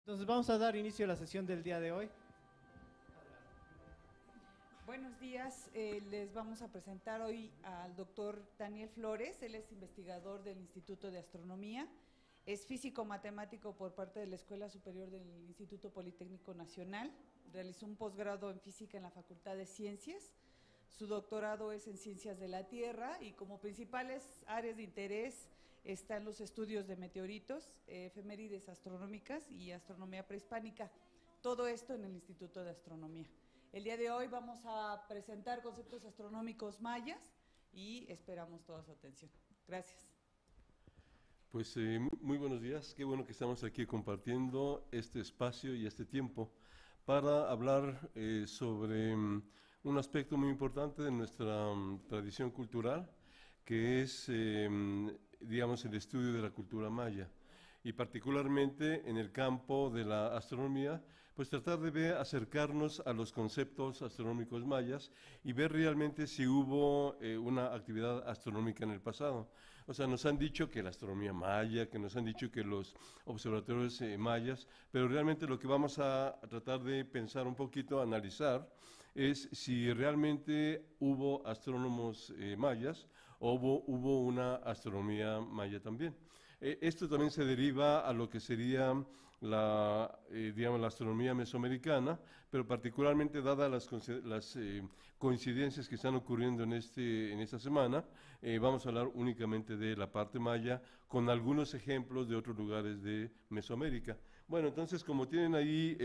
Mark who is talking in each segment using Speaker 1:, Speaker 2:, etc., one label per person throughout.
Speaker 1: Entonces vamos a dar inicio a la sesión del día de hoy.
Speaker 2: Buenos días, les vamos a presentar hoy al doctor Daniel Flores. Él es investigador del Instituto de Astronomía, es físico-matemático por parte de la Escuela Superior del Instituto Politécnico Nacional, realizó un posgrado en física en la Facultad de Ciencias, su doctorado es en Ciencias de la Tierra y como principales áreas de interés están los estudios de meteoritos, efemérides astronómicas y astronomía prehispánica, todo esto en el Instituto de Astronomía. El día de hoy vamos a presentar conceptos astronómicos mayas y esperamos toda su atención. Gracias.
Speaker 3: Pues muy buenos días, qué bueno que estamos aquí compartiendo este espacio y este tiempo para hablar sobre un aspecto muy importante de nuestra tradición cultural, que es, digamos, el estudio de la cultura maya. Y particularmente en el campo de la astronomía, pues tratar de acercarnos a los conceptos astronómicos mayas y ver realmente si hubo una actividad astronómica en el pasado. O sea, nos han dicho que la astronomía maya, que nos han dicho que los observatorios mayas, pero realmente lo que vamos a tratar de pensar un poquito, analizar, es si realmente hubo astrónomos mayas o hubo una astronomía maya también. Esto también se deriva a lo que sería digamos, la astronomía mesoamericana, pero particularmente dadas las coincidencias que están ocurriendo en esta semana, vamos a hablar únicamente de la parte maya, con algunos ejemplos de otros lugares de Mesoamérica. Bueno, entonces, como tienen ahí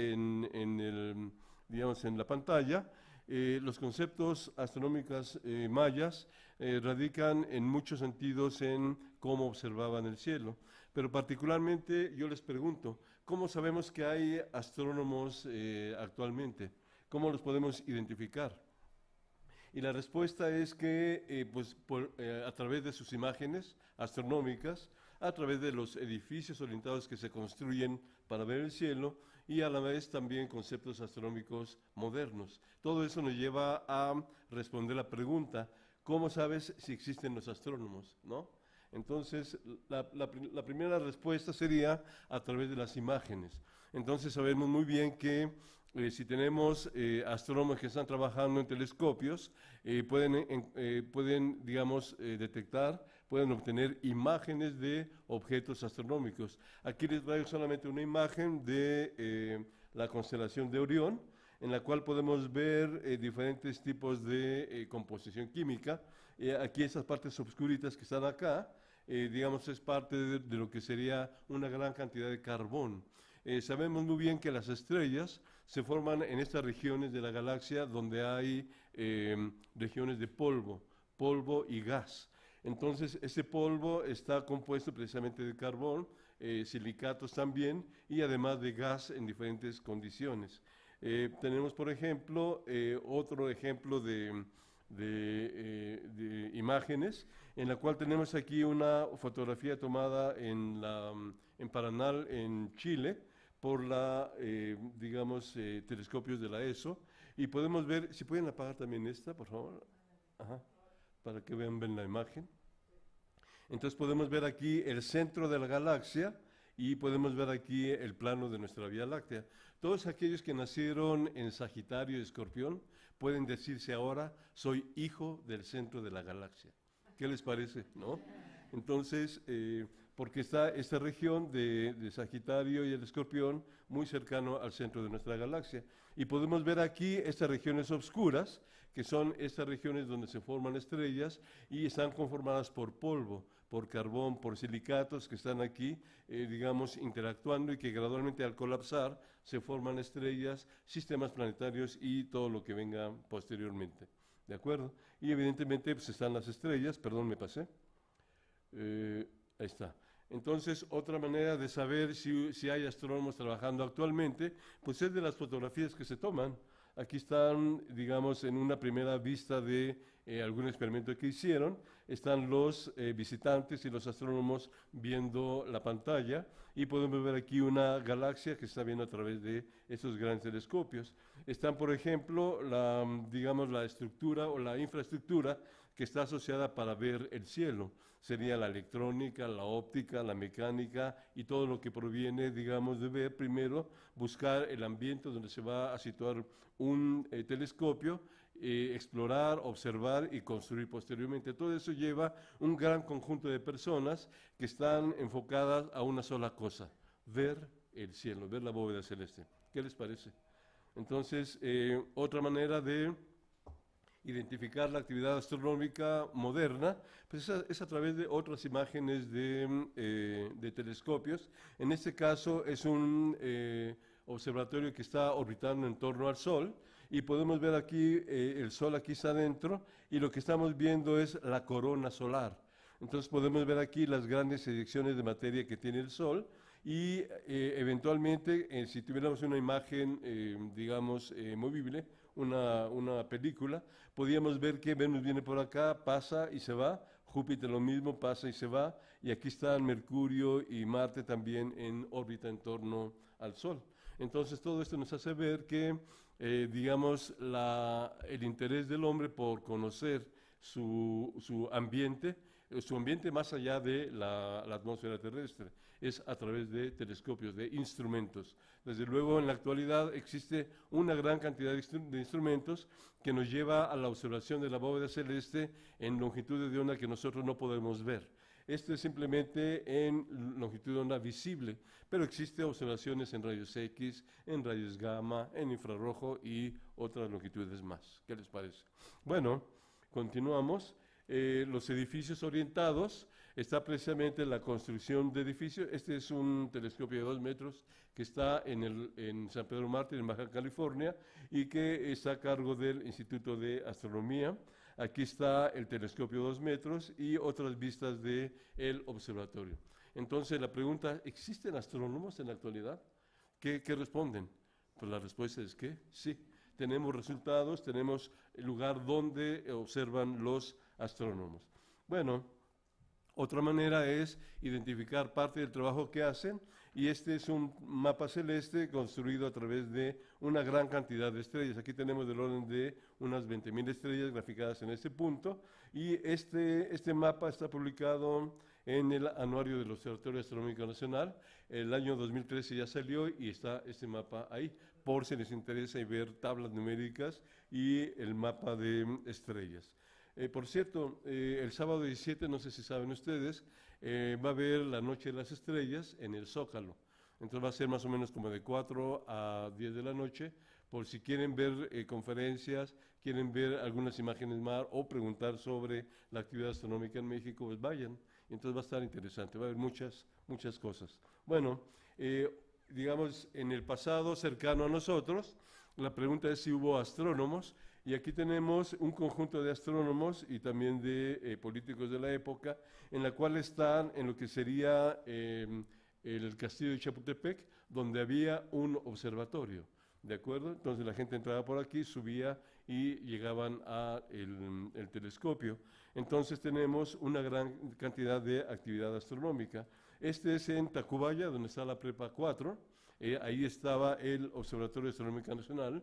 Speaker 3: digamos, en la pantalla, los conceptos astronómicos mayas radican en muchos sentidos en cómo observaban el cielo, pero particularmente yo les pregunto, ¿cómo sabemos que hay astrónomos actualmente? ¿Cómo los podemos identificar? Y la respuesta es que pues a través de sus imágenes astronómicas, a través de los edificios orientados que se construyen para ver el cielo y a la vez también conceptos astronómicos modernos. Todo eso nos lleva a responder la pregunta, ¿cómo sabes si existen los astrónomos? ¿No? Entonces, la primera respuesta sería a través de las imágenes. Entonces, sabemos muy bien que si tenemos astrónomos que están trabajando en telescopios, pueden, digamos, detectar, pueden obtener imágenes de objetos astronómicos. Aquí les traigo solamente una imagen de la constelación de Orión, en la cual podemos ver diferentes tipos de composición química. Aquí esas partes obscuritas que están acá, digamos, es parte de lo que sería una gran cantidad de carbón. Sabemos muy bien que las estrellas se forman en estas regiones de la galaxia donde hay regiones de polvo y gas. Entonces, ese polvo está compuesto precisamente de carbón, silicatos también, y además de gas en diferentes condiciones. Tenemos, por ejemplo, otro ejemplo de imágenes, en la cual tenemos aquí una fotografía tomada en Paranal, en Chile, por digamos, telescopios de la ESO, y podemos ver, si pueden apagar también esta, por favor, ajá, para que ven la imagen. Entonces podemos ver aquí el centro de la galaxia y podemos ver aquí el plano de nuestra Vía Láctea. Todos aquellos que nacieron en Sagitario y Escorpión pueden decirse ahora, soy hijo del centro de la galaxia. ¿Qué les parece? ¿No? Entonces, porque está esta región de Sagitario y el Escorpión muy cercano al centro de nuestra galaxia. Y podemos ver aquí estas regiones oscuras, que son estas regiones donde se forman estrellas y están conformadas por polvo, por carbón, por silicatos que están aquí, digamos, interactuando y que gradualmente al colapsar se forman estrellas, sistemas planetarios y todo lo que venga posteriormente. ¿De acuerdo? Y evidentemente pues están las estrellas, perdón, me pasé. Ahí está. Entonces, otra manera de saber si hay astrónomos trabajando actualmente, pues es de las fotografías que se toman. Aquí están, digamos, en una primera vista de algún experimento que hicieron, están los visitantes y los astrónomos viendo la pantalla y podemos ver aquí una galaxia que se está viendo a través de estos grandes telescopios. Están, por ejemplo, digamos, la estructura o la infraestructura que está asociada para ver el cielo. Sería la electrónica, la óptica, la mecánica y todo lo que proviene, digamos, de ver primero, buscar el ambiente donde se va a situar un telescopio, explorar, observar y construir posteriormente. Todo eso lleva un gran conjunto de personas que están enfocadas a una sola cosa, ver el cielo, ver la bóveda celeste. ¿Qué les parece? Entonces, otra manera de identificar la actividad astronómica moderna, pues es a través de otras imágenes de telescopios. En este caso es un observatorio que está orbitando en torno al Sol, y podemos ver aquí, el Sol aquí está adentro, y lo que estamos viendo es la corona solar. Entonces podemos ver aquí las grandes eyecciones de materia que tiene el Sol, y eventualmente, si tuviéramos una imagen, digamos, movible, una película, podíamos ver que Venus viene por acá, pasa y se va, Júpiter lo mismo, pasa y se va, y aquí están Mercurio y Marte también en órbita en torno al Sol. Entonces todo esto nos hace ver que, digamos, el interés del hombre por conocer su ambiente más allá de la atmósfera terrestre, es a través de telescopios, de instrumentos. Desde luego, en la actualidad existe una gran cantidad de instrumentos que nos lleva a la observación de la bóveda celeste en longitudes de onda que nosotros no podemos ver. Esto es simplemente en longitud de onda visible, pero existen observaciones en rayos X, en rayos gamma, en infrarrojo y otras longitudes más. ¿Qué les parece? Bueno, continuamos. Los edificios orientados, está precisamente la construcción de edificios. Este es un telescopio de 2 metros que está en San Pedro Mártir, en Baja California, y que está a cargo del Instituto de Astronomía. Aquí está el telescopio 2 metros y otras vistas del observatorio. Entonces la pregunta, ¿existen astrónomos en la actualidad? ¿Qué responden? Pues la respuesta es que sí. Tenemos resultados, tenemos el lugar donde observan los astrónomos. Bueno, otra manera es identificar parte del trabajo que hacen, y este es un mapa celeste construido a través de una gran cantidad de estrellas. Aquí tenemos del orden de unas 20.000 estrellas graficadas en este punto, y este mapa está publicado en el anuario del Observatorio Astronómico Nacional. El año 2013 ya salió y está este mapa ahí, por si les interesa y ver tablas numéricas y el mapa de estrellas. Por cierto, el sábado 17, no sé si saben ustedes, va a haber la Noche de las Estrellas en el Zócalo. Entonces va a ser más o menos como de 4 a 10 de la noche, por si quieren ver conferencias, quieren ver algunas imágenes más o preguntar sobre la actividad astronómica en México, pues vayan. Entonces va a estar interesante, va a haber muchas cosas. Bueno, digamos, en el pasado cercano a nosotros, la pregunta es si hubo astrónomos, y aquí tenemos un conjunto de astrónomos y también de políticos de la época, en la cual están en lo que sería el castillo de Chapultepec, donde había un observatorio, ¿de acuerdo? Entonces la gente entraba por aquí, subía y llegaban a el telescopio. Entonces tenemos una gran cantidad de actividad astronómica. Este es en Tacubaya, donde está la Prepa 4, ahí estaba el Observatorio Astronómico Nacional,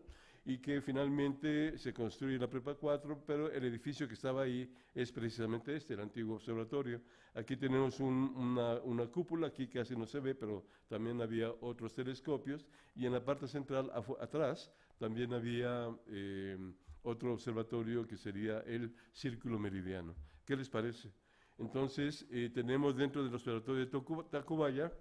Speaker 3: y que finalmente se construye la Prepa 4, pero el edificio que estaba ahí es precisamente el antiguo observatorio. Aquí tenemos una cúpula, aquí casi no se ve, pero también había otros telescopios, y en la parte central, atrás, también había otro observatorio que sería el Círculo Meridiano. ¿Qué les parece? Entonces, tenemos dentro del observatorio de Tacubaya,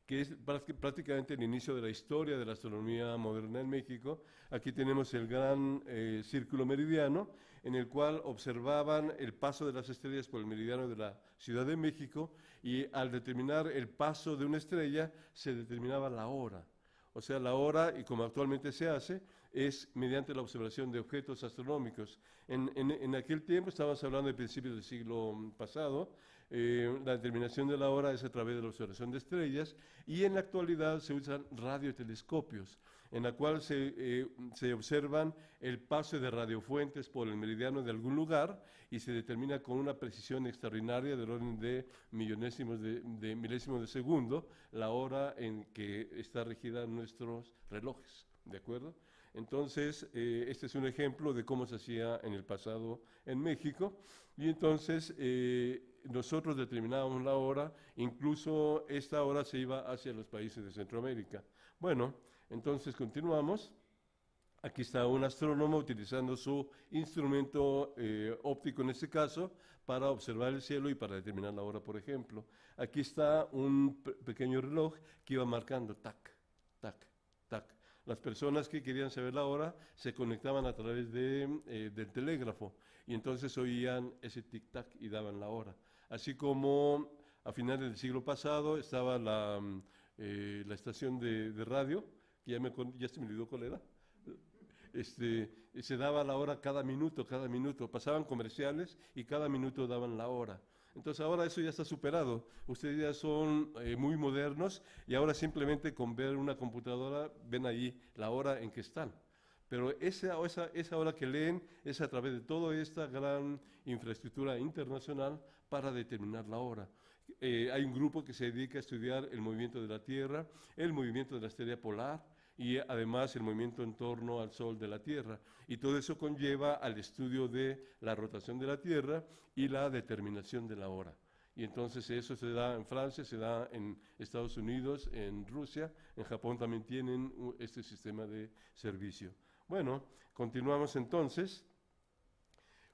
Speaker 3: que es prácticamente el inicio de la historia de la astronomía moderna en México. Aquí tenemos el gran círculo meridiano, en el cual observaban el paso de las estrellas por el meridiano de la Ciudad de México, y al determinar el paso de una estrella, se determinaba la hora. O sea, la hora, y como actualmente se hace, es mediante la observación de objetos astronómicos. En aquel tiempo, estábamos hablando de principios del siglo pasado, La determinación de la hora es a través de la observación de estrellas y en la actualidad se usan radiotelescopios, en la cual se observan el paso de radiofuentes por el meridiano de algún lugar y se determina con una precisión extraordinaria del orden de millonésimos de milésimos de segundo la hora en que está regida nuestros relojes, ¿de acuerdo? Entonces, este es un ejemplo de cómo se hacía en el pasado en México y entonces nosotros determinábamos la hora, incluso esta hora se iba hacia los países de Centroamérica. Bueno, entonces continuamos. Aquí está un astrónomo utilizando su instrumento óptico en este caso para observar el cielo y para determinar la hora, por ejemplo. Aquí está un pequeño reloj que iba marcando tac, tac, tac. Las personas que querían saber la hora se conectaban a través del telégrafo y entonces oían ese tic-tac y daban la hora. Así como a finales del siglo pasado estaba la estación de radio, que ya se me olvidó cuál era. Se daba la hora cada minuto, pasaban comerciales y cada minuto daban la hora. Entonces ahora eso ya está superado, ustedes ya son muy modernos y ahora simplemente con ver una computadora ven ahí la hora en que están. Pero esa hora que leen es a través de toda esta gran infraestructura internacional para determinar la hora. Hay un grupo que se dedica a estudiar el movimiento de la Tierra, el movimiento de la estrella polar, y además el movimiento en torno al Sol de la Tierra. Y todo eso conlleva al estudio de la rotación de la Tierra y la determinación de la hora. Y entonces eso se da en Francia, se da en Estados Unidos, en Rusia, en Japón también tienen este sistema de servicio. Bueno, continuamos entonces.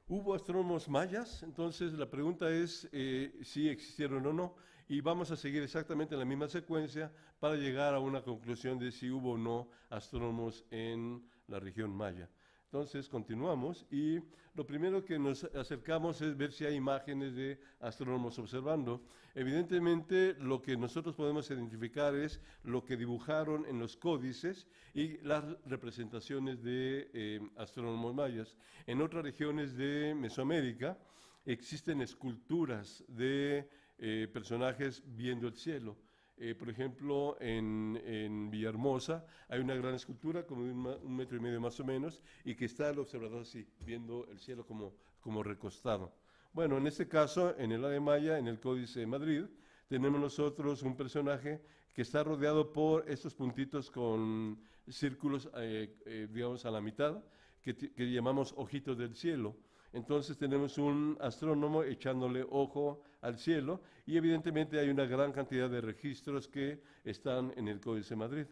Speaker 3: ¿Hubo astrónomos mayas? Entonces la pregunta es si existieron o no. Y vamos a seguir exactamente la misma secuencia para llegar a una conclusión de si hubo o no astrónomos en la región maya. Entonces continuamos y lo primero que nos acercamos es ver si hay imágenes de astrónomos observando. Evidentemente lo que nosotros podemos identificar es lo que dibujaron en los códices y las representaciones de astrónomos mayas. En otras regiones de Mesoamérica existen esculturas de personajes viendo el cielo. Por ejemplo, en Villahermosa hay una gran escultura como de 1,5 metros más o menos y que está el observador así, viendo el cielo como recostado. Bueno, en este caso, en el área maya, en el Códice de Madrid, tenemos nosotros un personaje que está rodeado por estos puntitos con círculos, digamos, a la mitad, que llamamos ojitos del cielo. Entonces tenemos un astrónomo echándole ojo al cielo y evidentemente hay una gran cantidad de registros que están en el Códice de Madrid.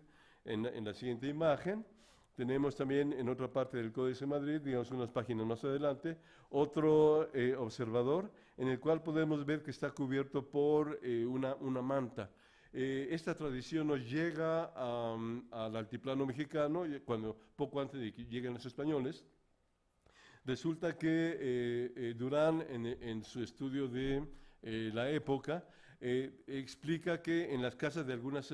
Speaker 3: En la siguiente imagen tenemos también en otra parte del Códice de Madrid, digamos unas páginas más adelante, otro observador en el cual podemos ver que está cubierto por una manta. Esta tradición nos llega al altiplano mexicano poco antes de que lleguen los españoles. Resulta que Durán, en su estudio de la época, explica que en las casas de algunas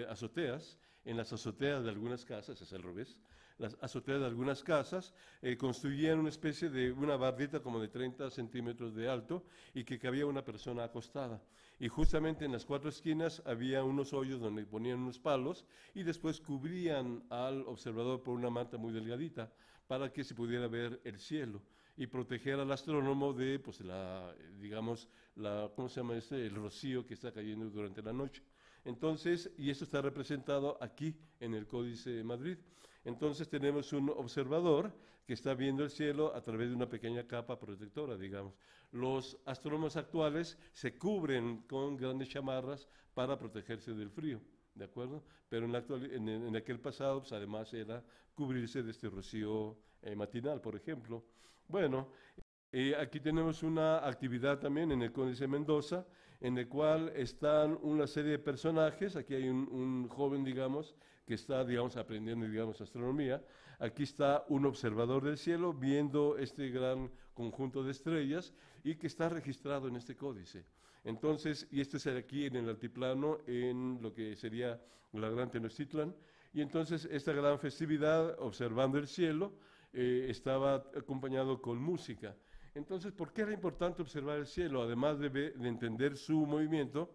Speaker 3: azoteas, en las azoteas de algunas casas, es al revés, las azoteas de algunas casas construían una especie de una bardita como de 30 centímetros de alto y que cabía una persona acostada. Y justamente en las 4 esquinas había unos hoyos donde ponían unos palos y después cubrían al observador por una manta muy delgadita para que se pudiera ver el cielo y proteger al astrónomo de, pues, digamos, ¿cómo se llama el rocío que está cayendo durante la noche. Entonces, y esto está representado aquí en el Códice de Madrid. Entonces tenemos un observador que está viendo el cielo a través de una pequeña capa protectora, digamos. Los astrónomos actuales se cubren con grandes chamarras para protegerse del frío, ¿de acuerdo? Pero en aquel pasado, pues, además era cubrirse de este rocío matinal, por ejemplo. Bueno, aquí tenemos una actividad también en el Códice de Mendoza, en el cual están una serie de personajes. Aquí hay un joven, digamos, que está, digamos, aprendiendo, digamos, astronomía. Aquí está un observador del cielo viendo este gran conjunto de estrellas y que está registrado en este códice. Entonces, y este es aquí en el altiplano, en lo que sería la Gran Tenochtitlan, y entonces esta gran festividad, observando el cielo, estaba acompañado con música. Entonces, ¿por qué era importante observar el cielo? Además de entender su movimiento,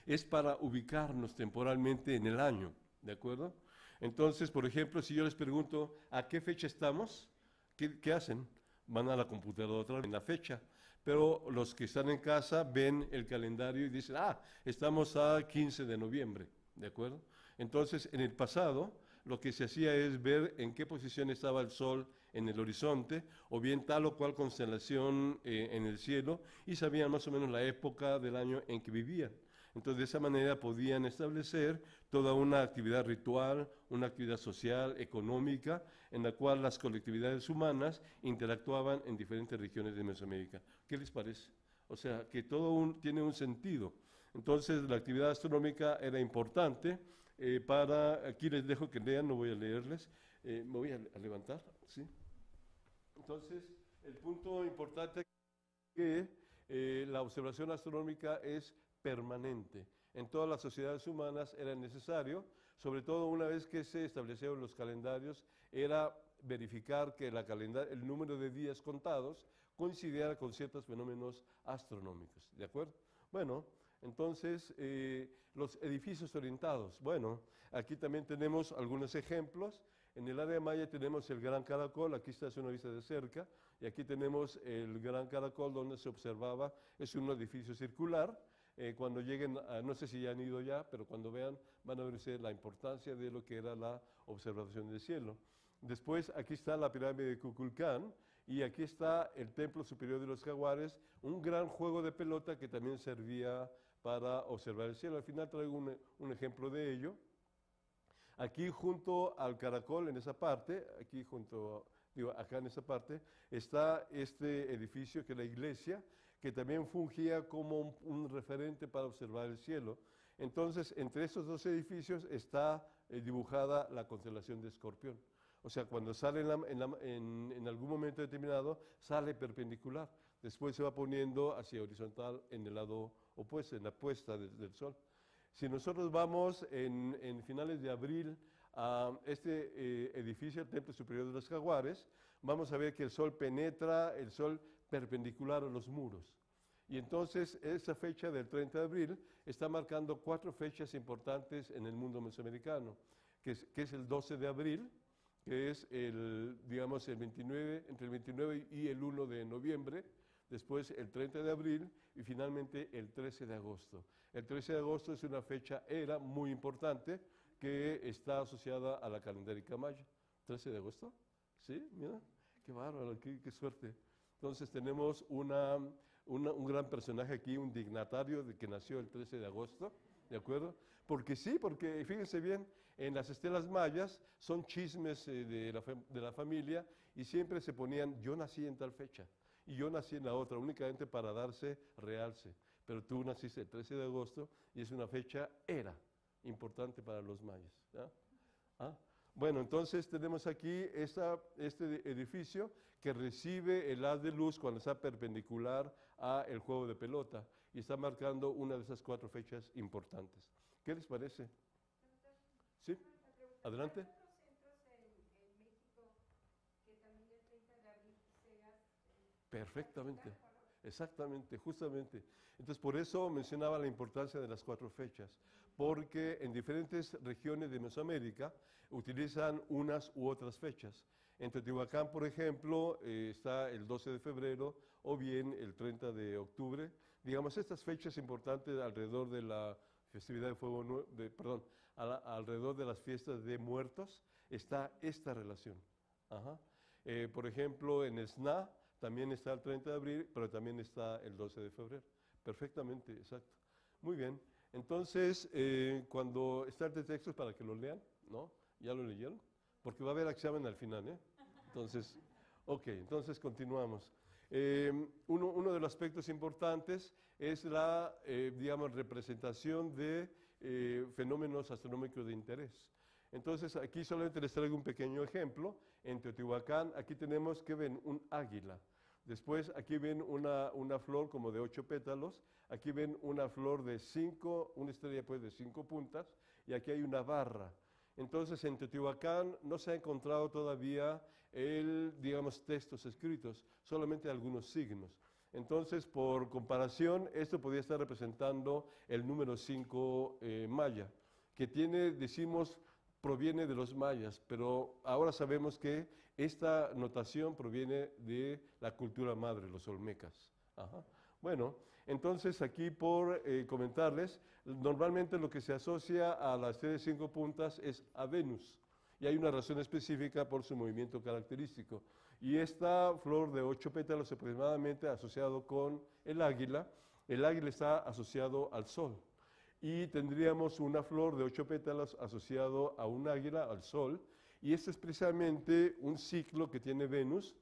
Speaker 3: es para ubicarnos temporalmente en el año, ¿de acuerdo? Entonces, por ejemplo, si yo les pregunto, ¿a qué fecha estamos? ¿Qué hacen? Van a la computadora otra vez en la fecha. Pero los que están en casa ven el calendario y dicen, estamos a 15 de noviembre, ¿de acuerdo? Entonces, en el pasado, lo que se hacía es ver en qué posición estaba el Sol en el horizonte, o bien tal o cual constelación en el cielo, y sabían más o menos la época del año en que vivían. Entonces, de esa manera podían establecer toda una actividad ritual, una actividad social, económica, en la cual las colectividades humanas interactuaban en diferentes regiones de Mesoamérica. ¿Qué les parece? O sea, que todo tiene un sentido. Entonces, la actividad astronómica era importante aquí les dejo que lean, no voy a leerles, me voy a levantar, ¿sí? Entonces, el punto importante es que la observación astronómica es permanente. En todas las sociedades humanas era necesario, sobre todo una vez que se establecieron los calendarios, era verificar que el número de días contados coincidiera con ciertos fenómenos astronómicos, ¿de acuerdo? Bueno, entonces, los edificios orientados. Bueno, aquí también tenemos algunos ejemplos. En el área de Maya tenemos el Gran Caracol, aquí está, es una vista de cerca, y aquí tenemos el Gran Caracol donde se observaba, es un edificio circular. Cuando lleguen, no sé si ya han ido ya, pero cuando vean van a ver la importancia de lo que era la observación del cielo. Después, aquí está la pirámide de Kukulcán, y aquí está el Templo Superior de los Jaguares, un gran juego de pelota que también servía para observar el cielo. Al final traigo un ejemplo de ello. Aquí junto al caracol, en esa parte, acá en esa parte, está este edificio que es la iglesia, que también fungía como un referente para observar el cielo. Entonces, entre estos dos edificios está dibujada la constelación de Escorpión. O sea, cuando sale en algún momento determinado, sale perpendicular. Después se va poniendo hacia horizontal en el lado opuesto, en la puesta del sol. Si nosotros vamos en finales de abril a este edificio, el Templo Superior de los Jaguares, vamos a ver que el sol penetra, el sol perpendicular a los muros. Y entonces, esa fecha del 30 de abril está marcando 4 fechas importantes en el mundo mesoamericano, que es el 12 de abril, que es digamos, entre el 29 y el 1 de noviembre, después el 30 de abril y finalmente el 13 de agosto. El 13 de agosto es una fecha muy importante que está asociada a la calendarica maya. ¿13 de agosto? Sí, mira, qué bárbaro, qué suerte. Entonces tenemos un gran personaje aquí, un dignatario que nació el 13 de agosto, ¿de acuerdo? Porque sí, porque fíjense bien, en las estelas mayas son chismes de la familia y siempre se ponían, yo nací en tal fecha y yo nací en la otra, únicamente para darse realce. Pero tú naciste el 13 de agosto y es una fecha importante para los mayas. ¿Ya? Bueno, entonces tenemos aquí este edificio que recibe el haz de luz cuando está perpendicular al juego de pelota y está marcando una de esas 4 fechas importantes. ¿Qué les parece? ¿Sí? Adelante. Perfectamente, exactamente, justamente. Entonces, por eso mencionaba la importancia de las 4 fechas, porque en diferentes regiones de Mesoamérica utilizan unas u otras fechas. En Teotihuacán, por ejemplo, está el 12 de febrero o bien el 30 de octubre. Digamos, estas fechas importantes alrededor de la festividad de fuego, alrededor de las fiestas de muertos, está esta relación. Ajá. Por ejemplo, en SNA también está el 30 de abril, pero también está el 12 de febrero. Perfectamente, exacto. Muy bien. Entonces, cuando está el texto es para que lo lean, ¿no? ¿Ya lo leyeron? Porque va a haber examen al final, ¿eh? Entonces, ok, entonces continuamos. Uno de los aspectos importantes es la, digamos, representación de fenómenos astronómicos de interés. Entonces, aquí solamente les traigo un pequeño ejemplo. En Teotihuacán, aquí tenemos que ven un águila. Después, aquí ven una flor como de 8 pétalos. Aquí ven una flor de 5, una estrella pues de 5 puntas. Y aquí hay una barra. Entonces, en Teotihuacán no se ha encontrado todavía digamos, textos escritos, solamente algunos signos. Entonces, por comparación, esto podría estar representando el número 5 maya, que decimos, proviene de los mayas, pero ahora sabemos que esta notación proviene de la cultura madre, los olmecas. Ajá. Bueno, entonces aquí por comentarles, normalmente lo que se asocia a la estrella de 5 puntas es a Venus, y hay una razón específica por su movimiento característico. Y esta flor de 8 pétalos aproximadamente asociado con el águila está asociado al sol. Y tendríamos una flor de 8 pétalos asociado a un águila, al sol, y este es precisamente un ciclo que tiene Venus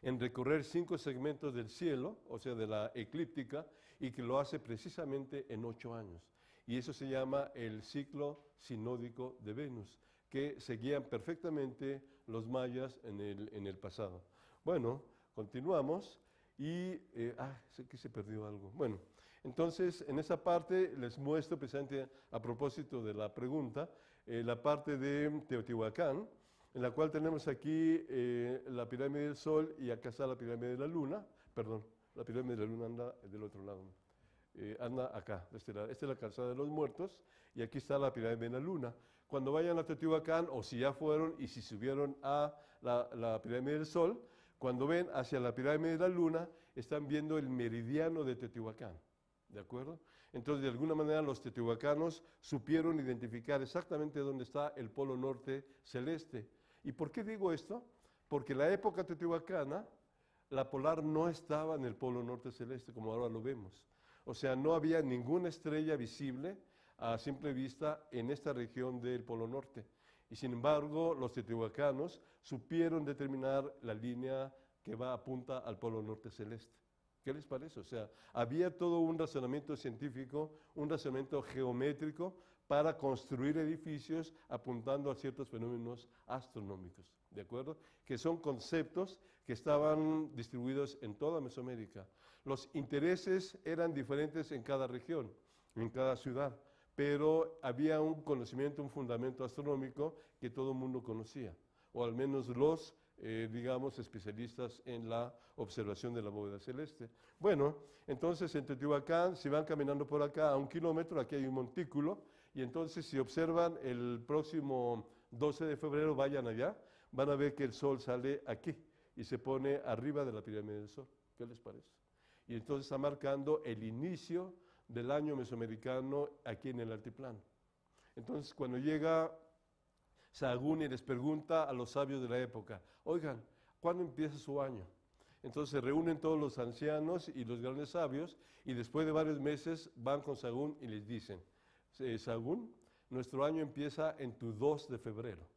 Speaker 3: en recorrer 5 segmentos del cielo, o sea, de la eclíptica, y que lo hace precisamente en 8 años. Y eso se llama el ciclo sinódico de Venus, que seguían perfectamente los mayas en el pasado. Bueno, continuamos y, sé que se perdió algo. Bueno, entonces en esa parte les muestro precisamente a propósito de la pregunta, la parte de Teotihuacán, en la cual tenemos aquí la pirámide del Sol y acá está la pirámide de la Luna. Perdón, la pirámide de la Luna anda del otro lado. Anda acá, de este lado. Esta es la calzada de los muertos y aquí está la pirámide de la Luna. Cuando vayan a Teotihuacán, o si ya fueron y si subieron a la pirámide del Sol, cuando ven hacia la pirámide de la Luna, están viendo el meridiano de Teotihuacán. ¿De acuerdo? Entonces, de alguna manera, los teotihuacanos supieron identificar exactamente dónde está el polo norte celeste. ¿Y por qué digo esto? Porque en la época teotihuacana, la polar no estaba en el polo norte celeste, como ahora lo vemos. O sea, no había ninguna estrella visible a simple vista en esta región del Polo Norte. Y sin embargo, los teotihuacanos supieron determinar la línea que apunta al Polo Norte celeste. ¿Qué les parece? O sea, había todo un razonamiento científico, un razonamiento geométrico para construir edificios apuntando a ciertos fenómenos astronómicos, ¿de acuerdo? Que son conceptos que estaban distribuidos en toda Mesoamérica. Los intereses eran diferentes en cada región, en cada ciudad, pero había un conocimiento, un fundamento astronómico que todo el mundo conocía, o al menos los, digamos, especialistas en la observación de la bóveda celeste. Bueno, entonces en Teotihuacán, si van caminando por acá a 1 kilómetro, aquí hay un montículo, y entonces si observan el próximo 12 de febrero, vayan allá, van a ver que el sol sale aquí y se pone arriba de la pirámide del Sol. ¿Qué les parece? Y entonces está marcando el inicio del año mesoamericano aquí en el altiplano. Entonces, cuando llega Sahagún y les pregunta a los sabios de la época, oigan, ¿cuándo empieza su año? Entonces se reúnen todos los ancianos y los grandes sabios y después de varios meses van con Sahagún y les dicen, Sahagún, nuestro año empieza en tu 2 de febrero,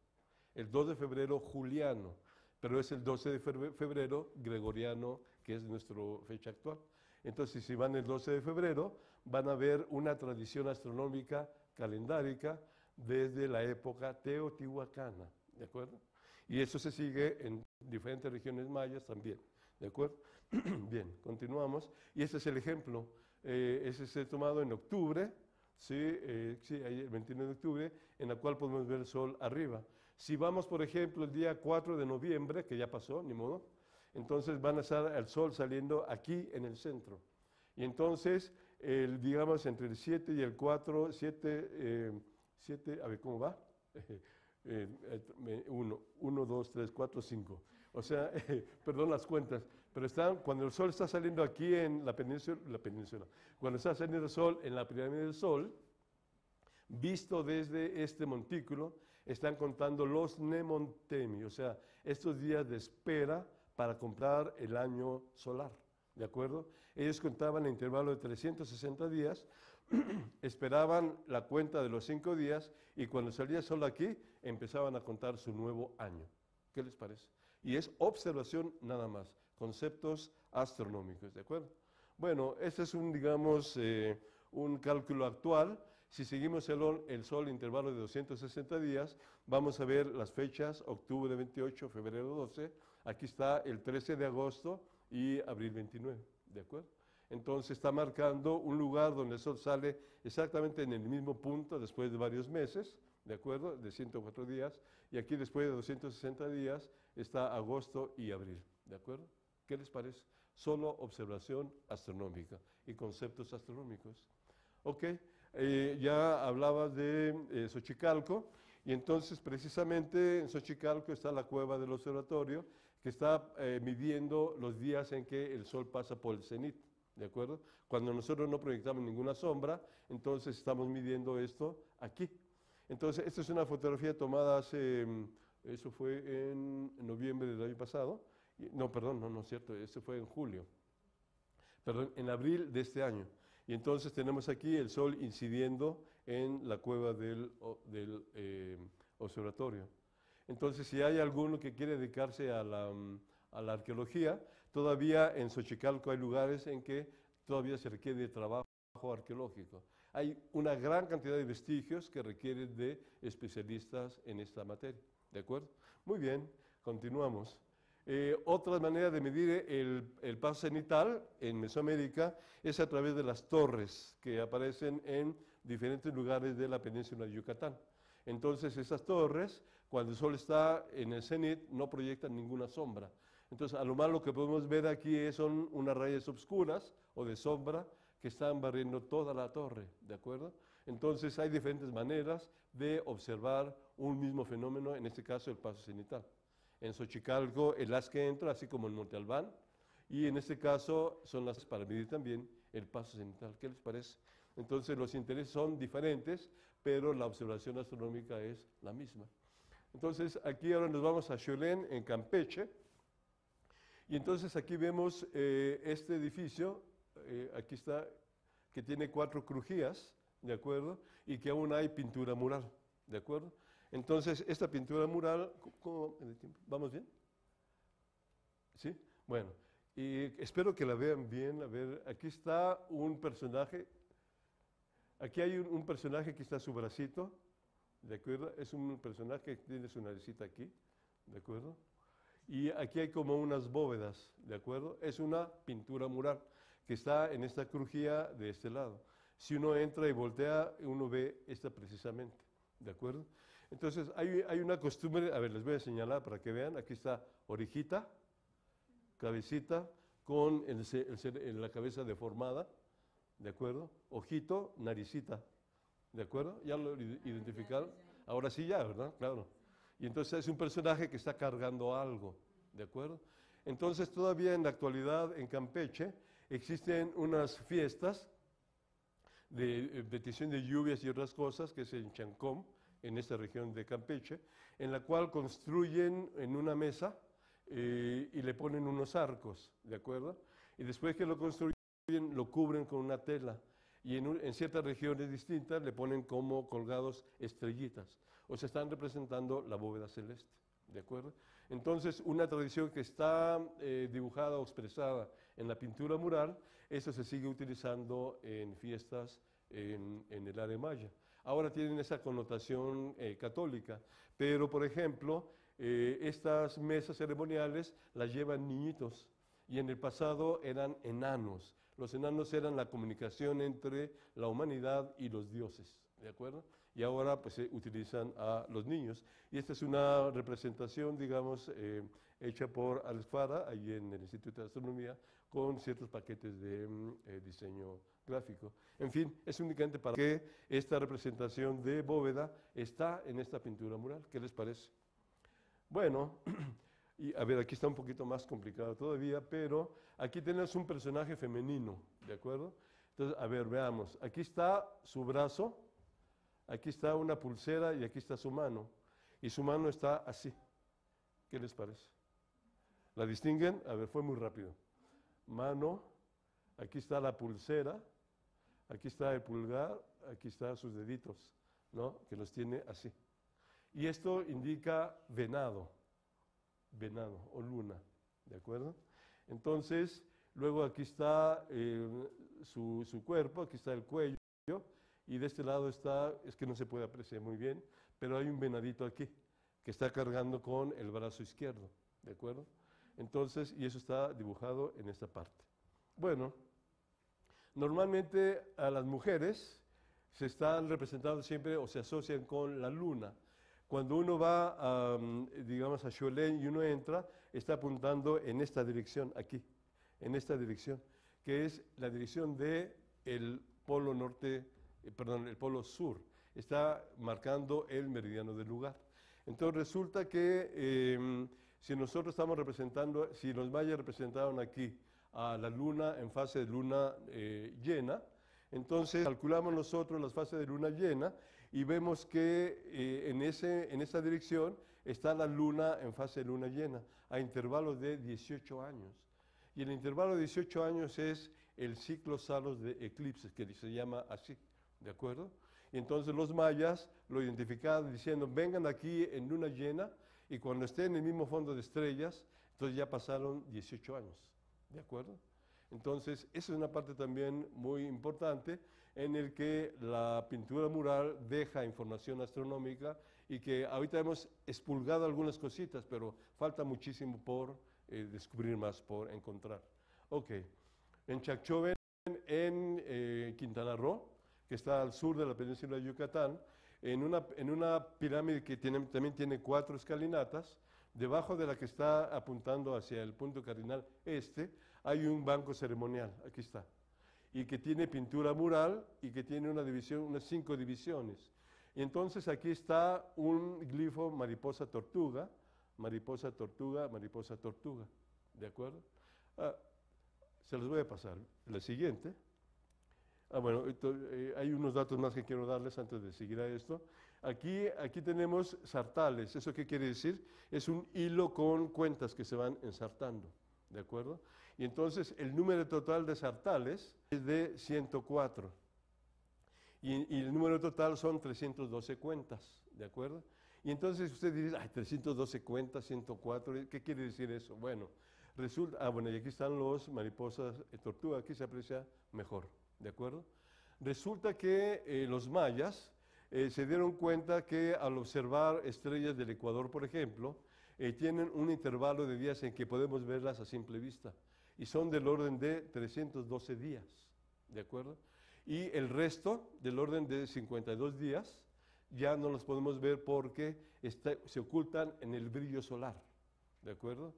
Speaker 3: el 2 de febrero juliano, pero es el 12 de febrero gregoriano, que es nuestra fecha actual. Entonces, si van el 12 de febrero, van a ver una tradición astronómica calendárica desde la época teotihuacana, ¿de acuerdo? Y eso se sigue en diferentes regiones mayas también, ¿de acuerdo? Bien, continuamos. Y este es el ejemplo. Ese se ha tomado en octubre, sí, ahí el 29 de octubre, en la cual podemos ver el sol arriba. Si vamos, por ejemplo, el día 4 de noviembre, que ya pasó, ni modo, entonces van a estar el sol saliendo aquí en el centro. Y entonces, digamos, entre el 7 y el 4, 7, a ver, ¿cómo va? 1, 2, 3, 4, 5. O sea, perdón las cuentas, pero cuando el sol está saliendo aquí en la península, cuando está saliendo el sol en la pirámide del Sol, visto desde este montículo, están contando los nemontemi, o sea, estos días de espera para comprar el año solar, ¿de acuerdo? Ellos contaban el intervalo de 360 días, esperaban la cuenta de los 5 días y cuando salía el sol aquí, empezaban a contar su nuevo año. ¿Qué les parece? Y es observación nada más, conceptos astronómicos, ¿de acuerdo? Bueno, este es digamos, un cálculo actual. Si seguimos el sol intervalo de 260 días, vamos a ver las fechas, octubre 28, febrero 12, aquí está el 13 de agosto y abril 29, ¿de acuerdo? Entonces está marcando un lugar donde el sol sale exactamente en el mismo punto después de varios meses, ¿de acuerdo? De 104 días, y aquí después de 260 días está agosto y abril, ¿de acuerdo? ¿Qué les parece? Solo observación astronómica y conceptos astronómicos. Ok, ya hablabas de Xochicalco, y entonces precisamente en Xochicalco está la cueva del observatorio, que está midiendo los días en que el sol pasa por el cenit, ¿de acuerdo? Cuando nosotros no proyectamos ninguna sombra, entonces estamos midiendo esto aquí. Entonces, esta es una fotografía tomada hace, eso fue en noviembre del año pasado, no, perdón, no es cierto, este fue en julio, perdón, en abril de este año. Y entonces tenemos aquí el sol incidiendo en la cueva del observatorio. Entonces, si hay alguno que quiere dedicarse a la arqueología, todavía en Xochicalco hay lugares en que todavía se requiere de trabajo arqueológico. Hay una gran cantidad de vestigios que requieren de especialistas en esta materia, ¿de acuerdo? Muy bien, continuamos. Otra manera de medir el paso cenital en Mesoamérica es a través de las torres que aparecen en diferentes lugares de la península de Yucatán. Entonces, esas torres, cuando el sol está en el cenit, no proyectan ninguna sombra. Entonces, a lo más lo que podemos ver aquí son unas rayas oscuras o de sombra que están barriendo toda la torre, ¿de acuerdo? Entonces, hay diferentes maneras de observar un mismo fenómeno, en este caso el paso cenital. En Xochicalco, el haz que entra, así como en Monte Albán, y en este caso son las para medir también el paso cenital. ¿Qué les parece? Entonces, los intereses son diferentes, pero la observación astronómica es la misma. Entonces, aquí ahora nos vamos a Cholén, en Campeche, y entonces aquí vemos este edificio, aquí está, que tiene 4 crujías, ¿de acuerdo? Y que aún hay pintura mural, ¿de acuerdo? Entonces, esta pintura mural, ¿cómo en el tiempo? ¿Vamos bien? ¿Sí? Bueno, y espero que la vean bien. A ver, aquí está un personaje, aquí hay un personaje que está a su bracito, ¿de acuerdo? Es un personaje que tiene su naricita aquí, ¿de acuerdo? Y aquí hay como unas bóvedas, ¿de acuerdo? Es una pintura mural que está en esta crujía de este lado. Si uno entra y voltea, uno ve esta precisamente, ¿de acuerdo? Entonces, hay una costumbre, a ver, les voy a señalar para que vean, aquí está orejita, cabecita, con la cabeza deformada, ¿de acuerdo? Ojito, naricita, ¿de acuerdo? ¿Ya lo identificaron? Ahora sí ya, ¿verdad? Claro. Y entonces es un personaje que está cargando algo, ¿de acuerdo? Entonces, todavía en la actualidad en Campeche existen unas fiestas de petición de lluvias y otras cosas, que es en Chancóm, en esta región de Campeche, en la cual construyen en una mesa y le ponen unos arcos, ¿de acuerdo? Y después que lo construyen, lo cubren con una tela. Y en ciertas regiones distintas le ponen como colgados estrellitas. O sea, están representando la bóveda celeste, ¿de acuerdo? Entonces, una tradición que está dibujada o expresada en la pintura mural, eso se sigue utilizando en fiestas en el área maya. Ahora tienen esa connotación católica, pero por ejemplo, estas mesas ceremoniales las llevan niñitos y en el pasado eran enanos. Los enanos eran la comunicación entre la humanidad y los dioses, ¿de acuerdo? Y ahora pues se utilizan a los niños. Y esta es una representación, digamos, hecha por Alex Fara, allí en el Instituto de Astronomía, con ciertos paquetes de diseño gráfico. En fin, es únicamente para que esta representación de bóveda está en esta pintura mural. ¿Qué les parece? Bueno, y a ver, aquí está un poquito más complicado todavía, pero aquí tenemos un personaje femenino, ¿de acuerdo? Entonces, a ver, veamos. Aquí está su brazo, aquí está una pulsera y aquí está su mano. Y su mano está así. ¿Qué les parece? ¿La distinguen? A ver, fue muy rápido. Mano, aquí está la pulsera, aquí está el pulgar, aquí están sus deditos, ¿no? Que los tiene así. Y esto indica venado o luna, ¿de acuerdo? Entonces, luego aquí está su cuerpo, aquí está el cuello, y de este lado está, es que no se puede apreciar muy bien, pero hay un venadito aquí, que está cargando con el brazo izquierdo, ¿de acuerdo? Entonces, y eso está dibujado en esta parte. Bueno, normalmente a las mujeres se están representados siempre o se asocian con la luna. Cuando uno va, digamos, a Cholén y uno entra, está apuntando en esta dirección, aquí, en esta dirección, que es la dirección del polo norte, perdón, el polo sur. Está marcando el meridiano del lugar. Entonces resulta que si nosotros estamos representando, si los mayas representaron aquí a la luna en fase de luna llena, entonces calculamos nosotros las fases de luna llena y vemos que en esa dirección está la luna en fase de luna llena, a intervalos de 18 años. Y el intervalo de 18 años es el ciclo Salos de eclipses, que se llama así, ¿de acuerdo? Y entonces los mayas lo identificaron diciendo, vengan aquí en luna llena, y cuando estén en el mismo fondo de estrellas, entonces ya pasaron 18 años, ¿de acuerdo? Entonces, esa es una parte también muy importante en el que la pintura mural deja información astronómica y que ahorita hemos expulgado algunas cositas, pero falta muchísimo por descubrir más, por encontrar. Ok, en Chacchoven, en Quintana Roo, que está al sur de la península de Yucatán, en una pirámide que también tiene 4 escalinatas, debajo de la que está apuntando hacia el punto cardinal este, hay un banco ceremonial, aquí está, y que tiene pintura mural y que tiene una división, unas 5 divisiones. Y entonces aquí está un glifo mariposa tortuga, mariposa tortuga, mariposa tortuga, ¿de acuerdo? Se los voy a pasar. La siguiente. Bueno, hay unos datos más que quiero darles antes de seguir a esto. Aquí tenemos sartales. ¿Eso qué quiere decir? Es un hilo con cuentas que se van ensartando, ¿de acuerdo? Y entonces el número total de sartales es de 104. Y el número total son 312 cuentas, ¿de acuerdo? Y entonces usted dice, ay, 312 cuentas, 104, ¿qué quiere decir eso? Bueno, resulta, bueno, y aquí están los mariposas tortuga, aquí se aprecia mejor, ¿de acuerdo? Resulta que los mayas se dieron cuenta que al observar estrellas del Ecuador, por ejemplo, tienen un intervalo de días en que podemos verlas a simple vista, y son del orden de 312 días, ¿de acuerdo? Y el resto, del orden de 52 días, ya no los podemos ver porque se ocultan en el brillo solar, ¿de acuerdo?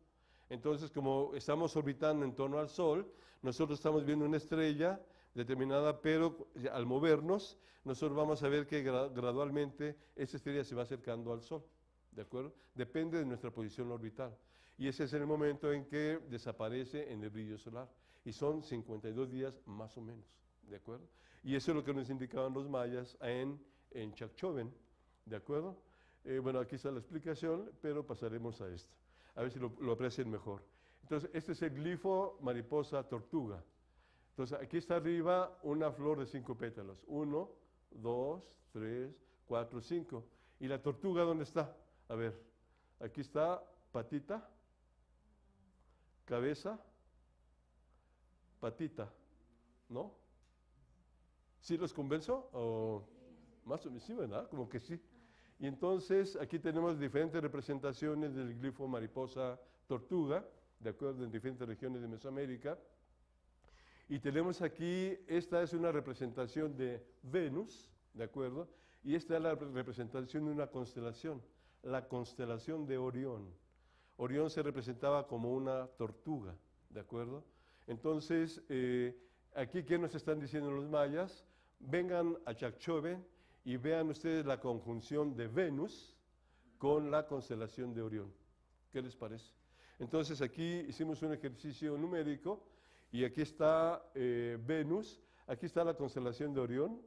Speaker 3: Entonces, como estamos orbitando en torno al Sol, nosotros estamos viendo una estrella determinada, pero al movernos, nosotros vamos a ver que gradualmente esa estrella se va acercando al Sol, ¿de acuerdo? Depende de nuestra posición orbital. Y ese es el momento en que desaparece en el brillo solar. Y son 52 días más o menos, ¿de acuerdo? Y eso es lo que nos indicaban los mayas en Chacchoven, ¿de acuerdo? Bueno, aquí está la explicación, pero pasaremos a esto. A ver si lo aprecian mejor. Entonces, este es el glifo mariposa tortuga. Entonces, aquí está arriba una flor de 5 pétalos. 1, 2, 3, 4, 5. ¿Y la tortuga dónde está? A ver, aquí está patita, cabeza, patita, ¿no? ¿Sí los convenzo? ¿O más o menos? Sí, ¿verdad? Como que sí. Y entonces aquí tenemos diferentes representaciones del glifo mariposa tortuga, de acuerdo, en diferentes regiones de Mesoamérica. Y tenemos aquí, esta es una representación de Venus, ¿de acuerdo? Y esta es la representación de una constelación, la constelación de Orión. Orión se representaba como una tortuga, ¿de acuerdo? Entonces, aquí, ¿qué nos están diciendo los mayas? Vengan a Chacchoven y vean ustedes la conjunción de Venus con la constelación de Orión. ¿Qué les parece? Entonces, aquí hicimos un ejercicio numérico y aquí está Venus, aquí está la constelación de Orión,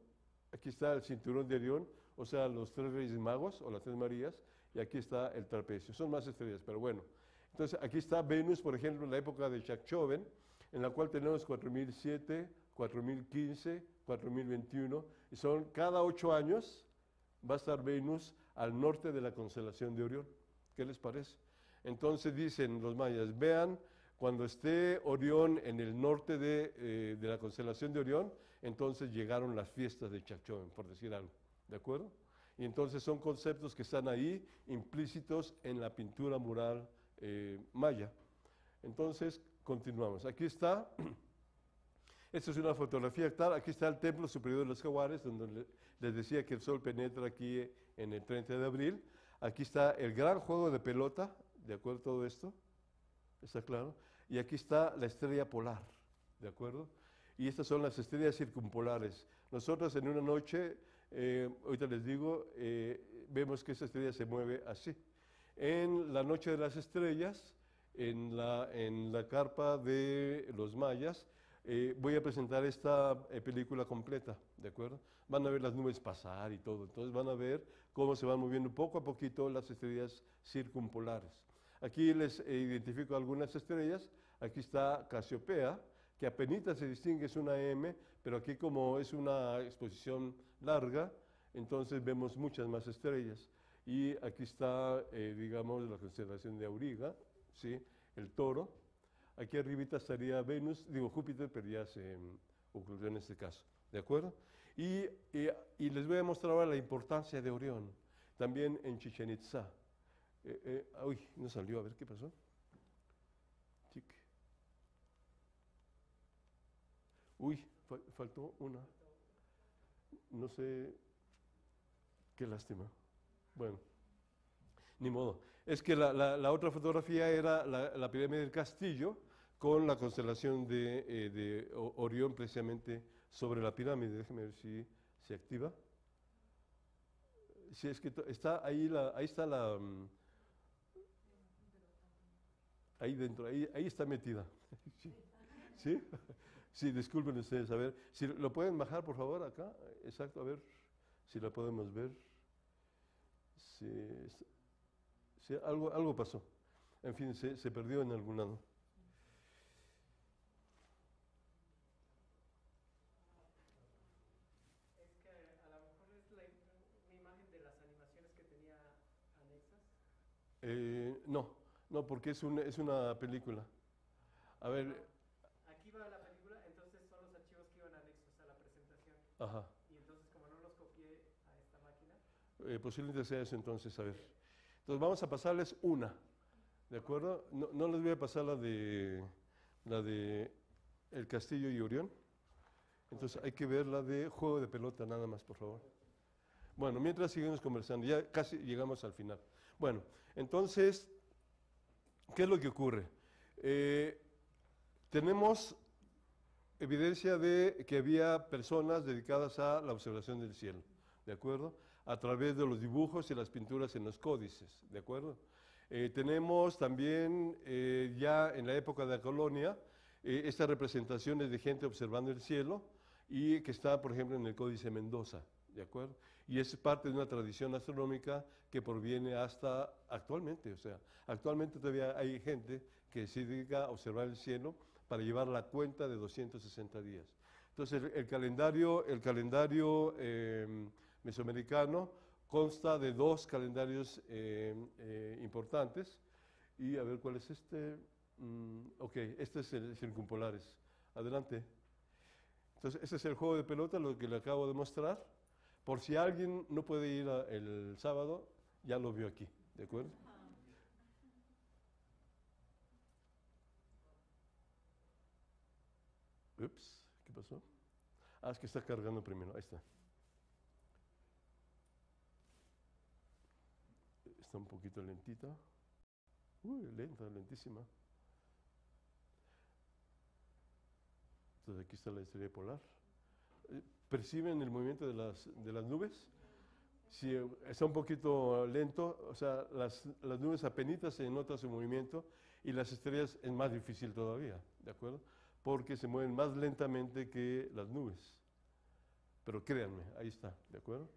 Speaker 3: aquí está el cinturón de Orión, o sea, los 3 Reyes Magos o las 3 Marías, y aquí está el trapecio. Son más estrellas, pero bueno. Entonces, aquí está Venus, por ejemplo, en la época de Chacchoven, en la cual tenemos 4007, 4015, 4021, y son cada 8 años va a estar Venus al norte de la constelación de Orión. ¿Qué les parece? Entonces dicen los mayas, vean, cuando esté Orión en el norte de la constelación de Orión, entonces llegaron las fiestas de Chacchoven, por decir algo, ¿de acuerdo? Y entonces son conceptos que están ahí implícitos en la pintura mural maya. Entonces, continuamos. Aquí está Esta es una fotografía actual. Aquí está el Templo Superior de los Jaguares, donde les decía que el sol penetra aquí en el 30 de abril. Aquí está el gran juego de pelota, ¿de acuerdo? Todo esto, ¿está claro? Y aquí está la estrella polar, ¿de acuerdo? Y estas son las estrellas circumpolares. Nosotros en una noche, ahorita les digo, vemos que esta estrella se mueve así. En la noche de las estrellas, en la carpa de los mayas, voy a presentar esta película completa, ¿de acuerdo? Van a ver las nubes pasar y todo, entonces van a ver cómo se van moviendo poco a poquito las estrellas circumpolares. Aquí les identifico algunas estrellas. Aquí está Casiopea, que apenas se distingue, es una M, pero aquí como es una exposición larga, entonces vemos muchas más estrellas. Y aquí está, digamos, la constelación de Auriga, ¿sí? El Toro. Aquí arribita estaría Venus, digo Júpiter, pero ya se ocurrió en este caso, ¿de acuerdo? Y les voy a mostrar ahora la importancia de Orión, también en Chichén Itzá. Uy, no salió, a ver qué pasó. Chic. Uy, faltó una. No sé, qué lástima. Bueno, ni modo. Es que la otra fotografía era la pirámide del Castillo con la constelación de Orión precisamente sobre la pirámide. Déjeme ver si se activa. Sí, es que está ahí, ahí está la... ahí dentro, ahí está metida. ¿Sí? ¿Sí? Sí, disculpen ustedes, a ver, si lo pueden bajar por favor acá, exacto, a ver si la podemos ver. Sí, algo pasó, en fin, se perdió en algún lado.
Speaker 1: Es que a lo mejor es una imagen de las animaciones que tenía anexas.
Speaker 3: No, porque es una película. A ver,
Speaker 1: Aquí va la película, entonces son los archivos que iban anexos a la presentación.
Speaker 3: ajá,
Speaker 1: Y entonces como no los copié a esta máquina.
Speaker 3: posiblemente sea eso entonces, a ver. Entonces vamos a pasarles una, ¿de acuerdo? No les voy a pasar la de El Castillo y Orión. Entonces hay que ver la de Juego de Pelota nada más, por favor. Bueno, mientras seguimos conversando, ya casi llegamos al final. Bueno, entonces, ¿qué es lo que ocurre? Tenemos evidencia de que había personas dedicadas a la observación del cielo, ¿de acuerdo? A través de los dibujos y las pinturas en los códices, ¿de acuerdo? Tenemos también, ya en la época de la colonia, estas representaciones de gente observando el cielo y que está, por ejemplo, en el Códice Mendoza, ¿de acuerdo? Y es parte de una tradición astronómica que proviene hasta actualmente, o sea, actualmente todavía hay gente que se dedica a observar el cielo para llevar la cuenta de 260 días. Entonces, el calendario mesoamericano consta de dos calendarios importantes. Y a ver, ¿cuál es este? Ok, este es el circumpolares. Adelante. Entonces, este es el juego de pelota, lo que le acabo de mostrar. Por si alguien no puede ir el sábado, ya lo vio aquí, ¿de acuerdo? Ups, ¿qué pasó? Ah, es que está cargando primero, ahí está. Está un poquito lentita. Uy, lenta, lentísima. Entonces aquí está la estrella polar. ¿Perciben el movimiento de las nubes? Si está un poquito lento, o sea, las nubes apenitas se nota su movimiento y las estrellas es más difícil todavía, ¿de acuerdo? Porque se mueven más lentamente que las nubes. Pero créanme, ahí está, ¿de acuerdo?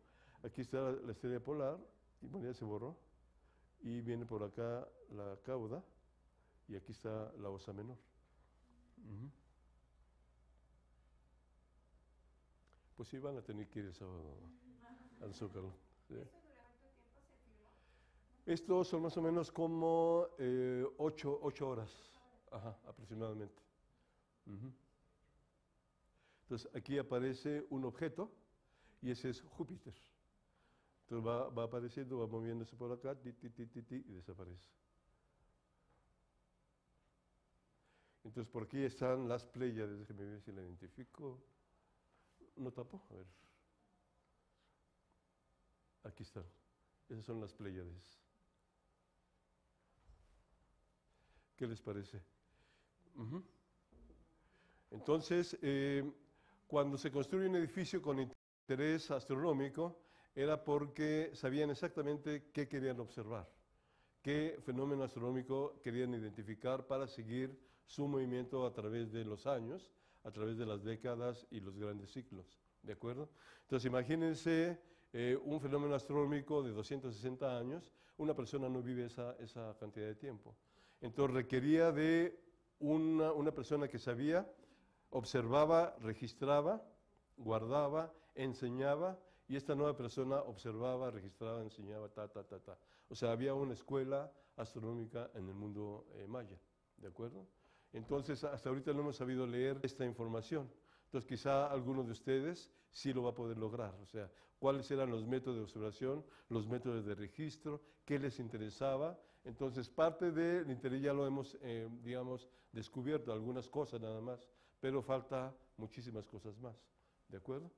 Speaker 3: Aquí está la estrella polar, y bueno, ya se borró, y viene por acá la cauda, y aquí está la osa menor. Pues sí, van a tener que ir el sábado al Zócalo. ¿Sí?
Speaker 2: ¿Eso durante tiempo se firmó?
Speaker 3: Estos son más o menos como 8 horas, ajá, aproximadamente. Entonces aquí aparece un objeto y ese es Júpiter. Entonces va apareciendo, va moviéndose por acá, y desaparece. Entonces, por aquí están las Pléyades, déjeme ver si la identifico. ¿No tapo? A ver. Aquí están. Esas son las Pléyades. ¿Qué les parece? Ujú. Entonces, cuando se construye un edificio con interés astronómico, era porque sabían exactamente qué querían observar, qué fenómeno astronómico querían identificar para seguir su movimiento a través de los años, a través de las décadas y los grandes ciclos, ¿de acuerdo? Entonces, imagínense un fenómeno astronómico de 260 años, una persona no vive esa cantidad de tiempo. Entonces, requería de una persona que sabía, observaba, registraba, guardaba, enseñaba, y esta nueva persona observaba, registraba, enseñaba, ta. O sea, había una escuela astronómica en el mundo maya, ¿de acuerdo? Entonces, hasta ahorita no hemos sabido leer esta información. Entonces, quizá alguno de ustedes sí lo va a poder lograr. O sea, cuáles eran los métodos de observación, los métodos de registro, qué les interesaba. Entonces, parte del interés ya lo hemos, digamos, descubierto, algunas cosas nada más, pero falta muchísimas cosas más, ¿de acuerdo?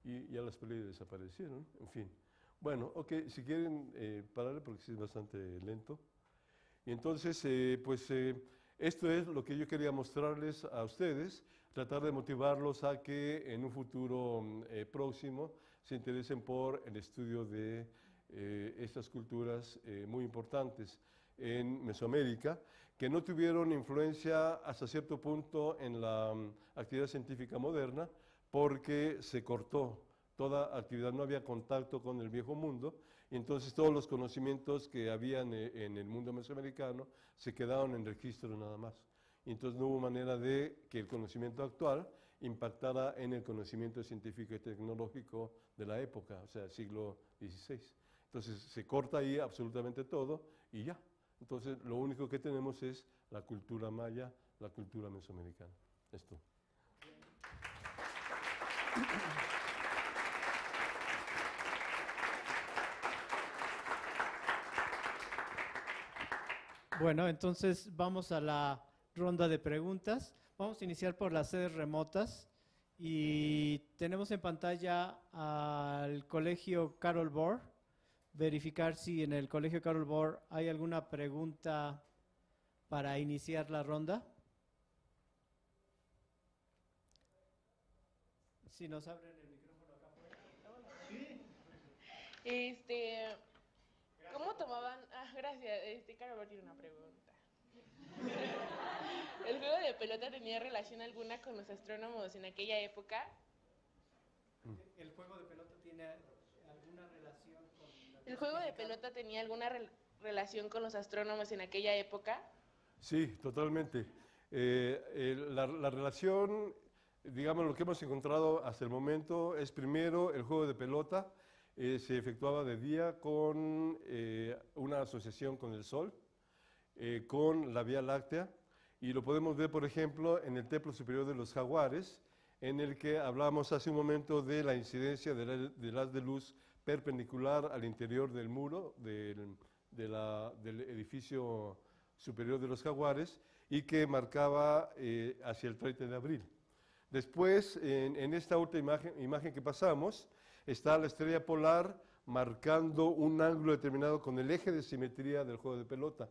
Speaker 3: Y ya las Pléyades desaparecieron, en fin. Bueno, ok, si quieren pararle porque sí es bastante lento. Y entonces, esto es lo que yo quería mostrarles a ustedes, tratar de motivarlos a que en un futuro próximo se interesen por el estudio de estas culturas muy importantes en Mesoamérica, que no tuvieron influencia hasta cierto punto en la actividad científica moderna, porque se cortó toda actividad, no había contacto con el viejo mundo, y entonces todos los conocimientos que habían en el mundo mesoamericano se quedaron en registro nada más. Y entonces no hubo manera de que el conocimiento actual impactara en el conocimiento científico y tecnológico de la época, o sea, siglo XVI. Entonces se corta ahí absolutamente todo y ya. Entonces lo único que tenemos es la cultura maya, la cultura mesoamericana. Esto.
Speaker 1: Bueno, entonces vamos a la ronda de preguntas. Vamos a iniciar por las sedes remotas y tenemos en pantalla al Colegio Carol Bohr. Verificar si en el Colegio Carol Bohr hay alguna pregunta para iniciar la ronda. Si nos abren el micrófono acá afuera.
Speaker 4: ¿Cómo tomaban? Gracias. Carol Bohr tiene una pregunta. ¿El juego de pelota tenía relación alguna con los astrónomos en aquella época?
Speaker 1: ¿El juego de pelota tiene alguna relación con
Speaker 4: ¿El juego de pelota tenía alguna relación con los astrónomos en aquella época?
Speaker 3: Sí, totalmente. La relación, digamos, lo que hemos encontrado hasta el momento es primero el juego de pelota. Se efectuaba de día con una asociación con el Sol, con la Vía Láctea, y lo podemos ver, por ejemplo, en el Templo Superior de los Jaguares, en el que hablábamos hace un momento de la incidencia del haz de luz perpendicular al interior del muro del edificio superior de los Jaguares y que marcaba hacia el 30 de abril. Después, en esta última imagen que pasamos, está la estrella polar marcando un ángulo determinado con el eje de simetría del juego de pelota.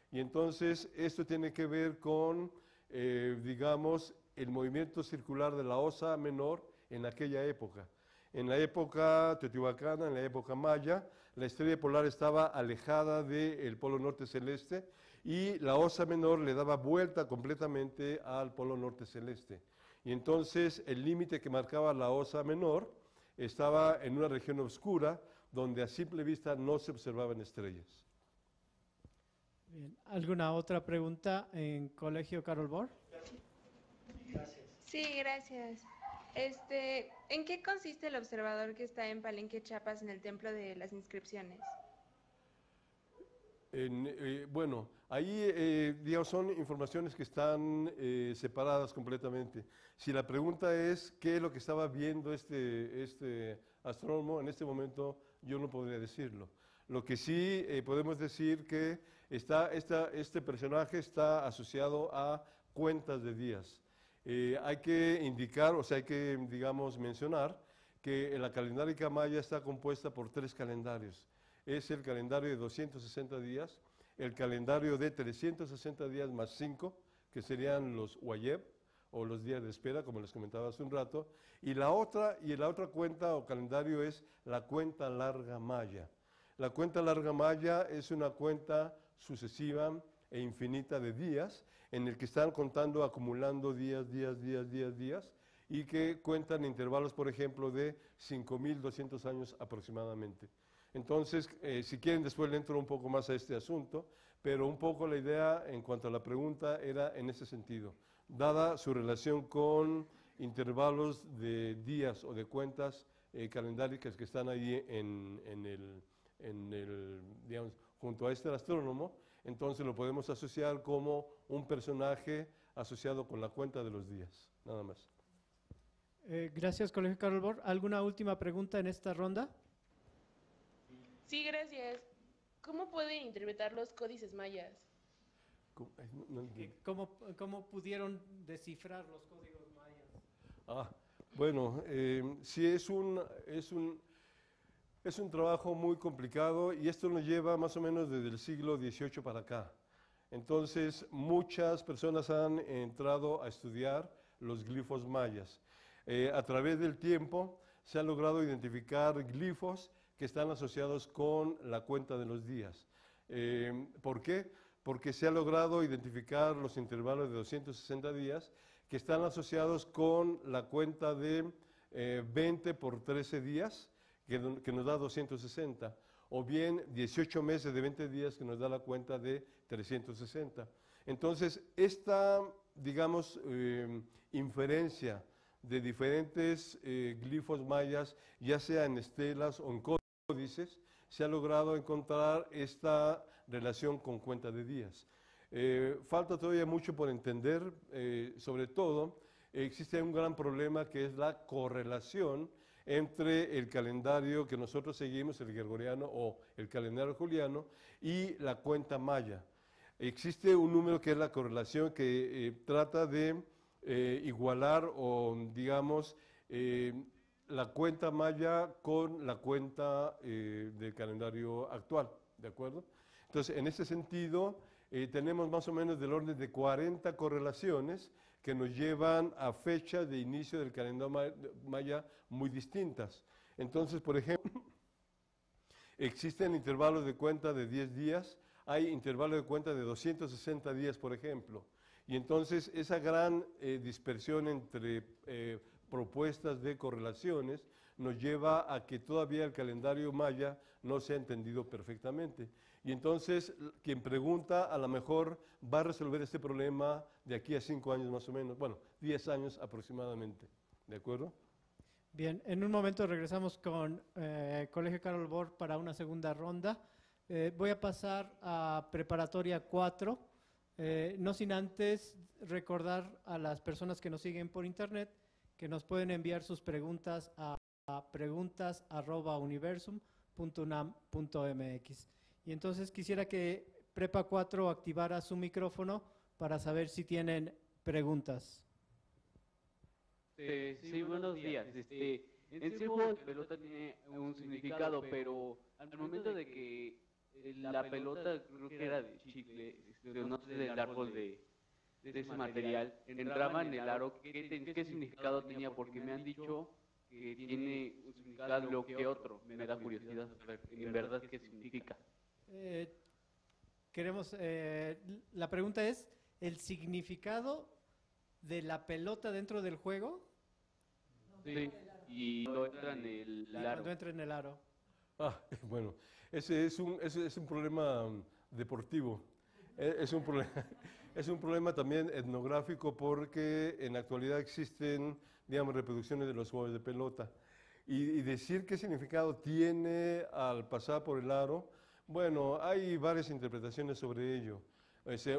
Speaker 3: Y entonces esto tiene que ver con, digamos, el movimiento circular de la Osa Menor en aquella época. En la época teotihuacana, en la época maya, la estrella polar estaba alejada del polo norte celeste y la Osa Menor le daba vuelta completamente al polo norte celeste. Y entonces el límite que marcaba la Osa Menor estaba en una región oscura donde a simple vista no se observaban estrellas.
Speaker 1: Bien. ¿Alguna otra pregunta en Colegio Carol Bohr?
Speaker 5: Gracias. Sí, gracias. ¿En qué consiste el observador que está en Palenque, Chiapas, en el Templo de las Inscripciones?
Speaker 3: Bueno, ahí digamos, son informaciones que están separadas completamente. Si la pregunta es qué es lo que estaba viendo este astrónomo, en este momento yo no podría decirlo. Lo que sí podemos decir que este personaje está asociado a cuentas de días. Hay que indicar, o sea, hay que, digamos, mencionar que la calendárica maya está compuesta por 3 calendarios. Es el calendario de 260 días, el calendario de 360 días más 5, que serían los Wayeb, o los días de espera, como les comentaba hace un rato, y la otra cuenta o calendario es la cuenta larga maya. La cuenta larga maya es una cuenta sucesiva e infinita de días, en el que están contando, acumulando días, y que cuentan intervalos, por ejemplo, de 5.200 años aproximadamente. Entonces, si quieren, después le entro un poco más a este asunto, pero un poco la idea en cuanto a la pregunta era en ese sentido, dada su relación con intervalos de días o de cuentas calendáricas que están ahí digamos, junto a este astrónomo, entonces lo podemos asociar como un personaje asociado con la cuenta de los días, nada más.
Speaker 1: Gracias, Colegio Karol Bor. ¿Alguna última pregunta en esta ronda?
Speaker 4: Sí, gracias. ¿Cómo pueden interpretar los códices mayas?
Speaker 1: ¿Cómo pudieron descifrar los códigos mayas?
Speaker 3: Bueno, sí es un trabajo muy complicado y esto nos lleva más o menos desde el siglo XVIII para acá. Entonces, muchas personas han entrado a estudiar los glifos mayas. A través del tiempo se ha logrado identificar glifos que están asociados con la cuenta de los días. ¿Por qué? Porque se ha logrado identificar los intervalos de 260 días que están asociados con la cuenta de 20 por 13 días, que nos da 260, o bien 18 meses de 20 días que nos da la cuenta de 360. Entonces, esta, digamos, inferencia de diferentes glifos mayas, ya sea en estelas o en códices, se ha logrado encontrar esta relación con cuenta de días. Falta todavía mucho por entender, sobre todo existe un gran problema que es la correlación entre el calendario que nosotros seguimos, el gregoriano o el calendario juliano, y la cuenta maya. Existe un número que es la correlación que trata de igualar o, digamos, la cuenta maya con la cuenta del calendario actual, ¿de acuerdo? Entonces, en ese sentido, tenemos más o menos del orden de 40 correlaciones que nos llevan a fechas de inicio del calendario maya muy distintas. Entonces, por ejemplo, existen intervalos de cuenta de 10 días, hay intervalos de cuenta de 260 días, por ejemplo. Y entonces, esa gran dispersión entre propuestas de correlaciones nos lleva a que todavía el calendario maya no se ha entendido perfectamente. Y entonces, quien pregunta a lo mejor va a resolver este problema de aquí a 5 años más o menos, bueno, 10 años aproximadamente, ¿de acuerdo?
Speaker 1: Bien, en un momento regresamos con Colegio Karol Bor para una segunda ronda. Voy a pasar a Preparatoria 4, no sin antes recordar a las personas que nos siguen por internet que nos pueden enviar sus preguntas a preguntas@universum.unam.mx. Y entonces quisiera que Prepa 4 activara su micrófono para saber si tienen preguntas.
Speaker 6: Sí, buenos días. En sí el juego de pelota tiene un significado, pero al momento de que la pelota, creo que era de chicle, no sé, del árbol de ese material, entraba en el aro, ¿qué significado tenía? Porque me han dicho que tiene un significado lo que otro. Me da curiosidad saber en verdad qué significa.
Speaker 1: La pregunta es, ¿el significado de la pelota dentro del juego?
Speaker 6: Sí, y no entra en el aro.
Speaker 1: Cuando entra en el aro.
Speaker 3: Bueno, ese es un problema deportivo. Es un problema también etnográfico porque en la actualidad existen, digamos, reproducciones de los juegos de pelota. Y decir qué significado tiene al pasar por el aro, bueno, hay varias interpretaciones sobre ello.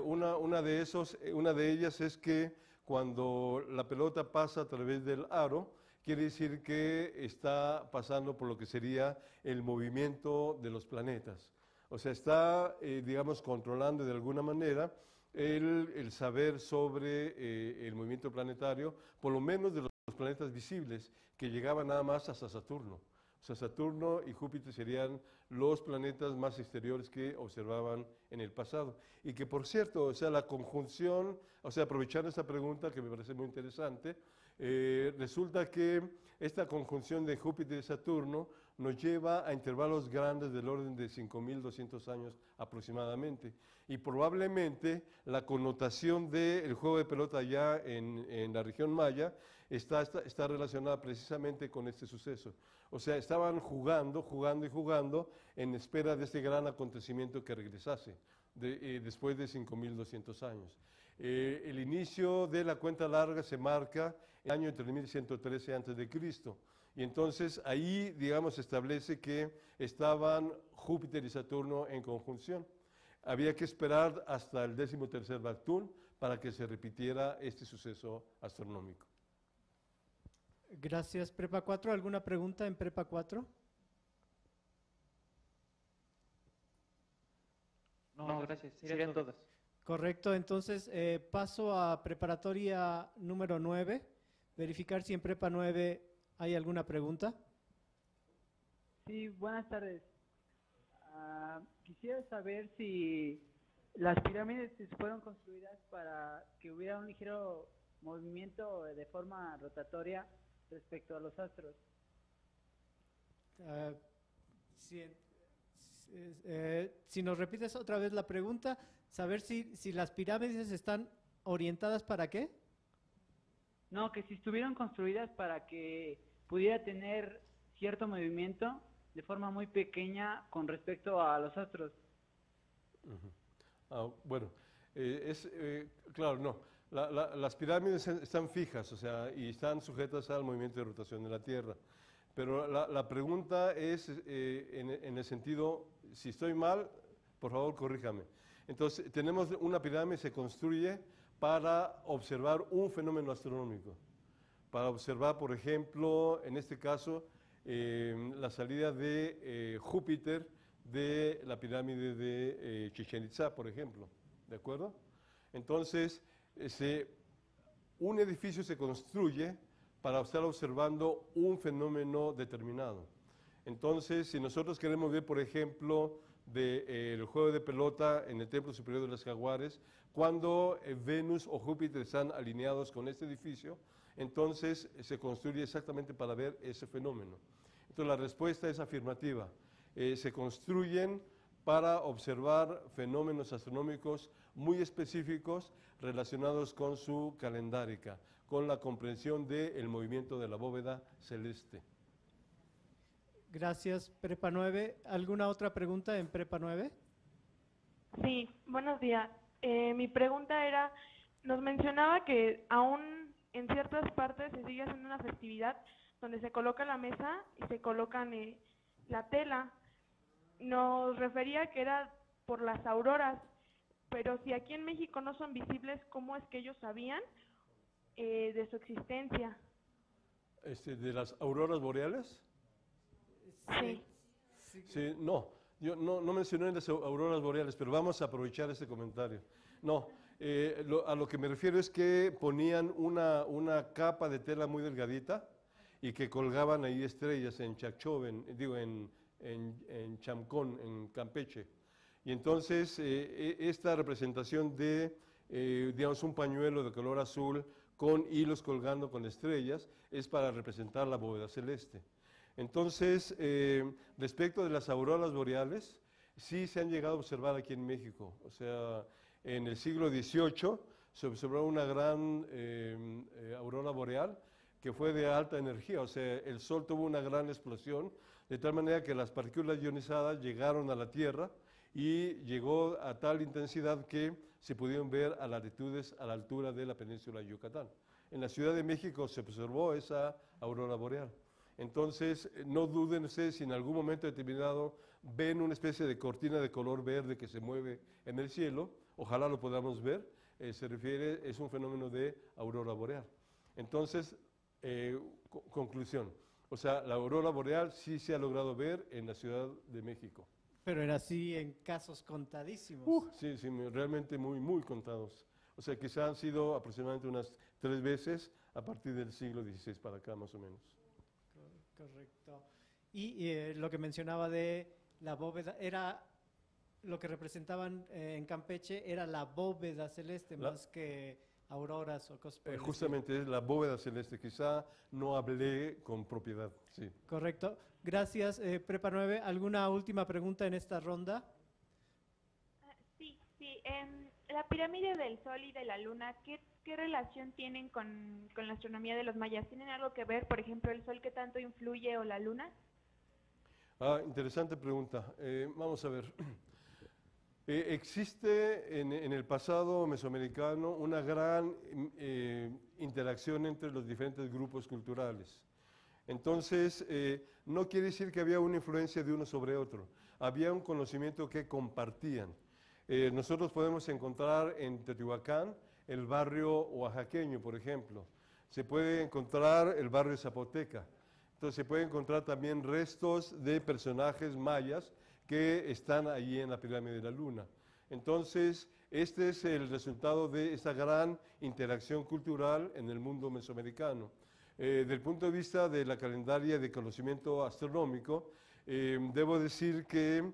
Speaker 3: Una de ellas es que cuando la pelota pasa a través del aro, quiere decir que está pasando por lo que sería el movimiento de los planetas. O sea, está, digamos, controlando de alguna manera el saber sobre el movimiento planetario, por lo menos de los planetas visibles, que llegaban nada más hasta Saturno. O sea, Saturno y Júpiter serían los planetas más exteriores que observaban en el pasado. Y que, por cierto, o sea, la conjunción, o sea, aprovechando esta pregunta que me parece muy interesante, resulta que esta conjunción de Júpiter y Saturno nos lleva a intervalos grandes del orden de 5.200 años aproximadamente. Y probablemente la connotación del juego de pelota allá en la región maya está relacionada precisamente con este suceso. O sea, estaban jugando en espera de este gran acontecimiento que regresase después de 5.200 años. El inicio de la cuenta larga se marca el año 3113 a.C. Y entonces ahí, digamos, se establece que estaban Júpiter y Saturno en conjunción. Había que esperar hasta el 13º Bactún para que se repitiera este suceso astronómico.
Speaker 1: Gracias, Prepa 4. ¿Alguna pregunta en Prepa 4?
Speaker 7: No, gracias. Serían todas.
Speaker 1: Correcto, entonces paso a preparatoria número 9. Verificar si en Prepa 9 hay alguna pregunta.
Speaker 8: Sí, buenas tardes. Quisiera saber si las pirámides fueron construidas para que hubiera un ligero movimiento de forma rotatoria respecto a los astros.
Speaker 1: Si nos repites otra vez la pregunta, saber si las pirámides están orientadas para qué.
Speaker 8: No, que si estuvieron construidas para que pudiera tener cierto movimiento de forma muy pequeña con respecto a los astros.
Speaker 3: Bueno, claro, no. Las pirámides están fijas, o sea, y están sujetas al movimiento de rotación de la Tierra. Pero la pregunta es en el sentido, si estoy mal, por favor, corríjame. Entonces, tenemos una pirámide, se construye para observar un fenómeno astronómico. Para observar, por ejemplo, en este caso, la salida de Júpiter de la pirámide de Chichén Itzá, por ejemplo. ¿De acuerdo? Entonces, un edificio se construye para estar observando un fenómeno determinado. Entonces, si nosotros queremos ver, por ejemplo, el juego de pelota en el Templo Superior de los Jaguares, cuando Venus o Júpiter están alineados con este edificio, entonces se construye exactamente para ver ese fenómeno. Entonces, la respuesta es afirmativa. Se construyen para observar fenómenos astronómicos muy específicos relacionados con su calendárica, con la comprensión del movimiento de la bóveda celeste.
Speaker 1: Gracias, Prepa 9. ¿Alguna otra pregunta en Prepa 9?
Speaker 5: Sí, buenos días. Mi pregunta era, nos mencionaba que aún en ciertas partes se sigue haciendo una festividad donde se coloca la mesa y se colocan la tela. Nos refería que era por las auroras, pero si aquí en México no son visibles, ¿cómo es que ellos sabían de su existencia?
Speaker 3: ¿De las auroras boreales?
Speaker 5: Sí.
Speaker 3: Sí, no, yo no mencioné las auroras boreales, pero vamos a aprovechar este comentario. No, a lo que me refiero es que ponían una capa de tela muy delgadita y que colgaban ahí estrellas en Chacchoven, en Chamcón, en Campeche. Y entonces esta representación de, digamos, un pañuelo de color azul con hilos colgando con estrellas es para representar la bóveda celeste. Entonces, respecto de las auroras boreales, sí se han llegado a observar aquí en México. O sea, en el siglo XVIII se observó una gran aurora boreal que fue de alta energía. O sea, el Sol tuvo una gran explosión, de tal manera que las partículas ionizadas llegaron a la Tierra y llegó a tal intensidad que se pudieron ver a latitudes a la altura de la península de Yucatán. En la Ciudad de México se observó esa aurora boreal. Entonces, no duden ustedes si en algún momento determinado ven una especie de cortina de color verde que se mueve en el cielo, ojalá lo podamos ver, es un fenómeno de aurora boreal. Entonces, Conclusión. O sea, la aurora boreal sí se ha logrado ver en la Ciudad de México.
Speaker 1: Pero era así en casos contadísimos.
Speaker 3: Sí, sí, realmente muy, muy contados. O sea, quizá han sido aproximadamente unas 3 veces a partir del siglo XVI para acá, más o menos.
Speaker 1: Correcto. Y lo que mencionaba de la bóveda, era lo que representaban en Campeche, era la bóveda celeste más que auroras o cosas por el estilo.
Speaker 3: Justamente es la bóveda celeste, quizá no hablé con propiedad, sí.
Speaker 1: Correcto. Gracias, Prepa 9. ¿Alguna última pregunta en esta ronda?
Speaker 5: Sí. La pirámide del Sol y de la Luna, ¿qué relación tienen con la astronomía de los mayas? ¿Tienen algo que ver, por ejemplo, el Sol qué tanto influye o la Luna?
Speaker 3: Interesante pregunta. Vamos a ver. Existe en el pasado mesoamericano una gran interacción entre los diferentes grupos culturales. Entonces, no quiere decir que había una influencia de uno sobre otro. Había un conocimiento que compartían. Nosotros podemos encontrar en Teotihuacán el barrio oaxaqueño, por ejemplo. Se puede encontrar el barrio zapoteca. Entonces, se puede encontrar también restos de personajes mayas que están allí en la pirámide de la Luna. Entonces, este es el resultado de esa gran interacción cultural en el mundo mesoamericano. Desde el punto de vista de la calendaria de conocimiento astronómico, debo decir que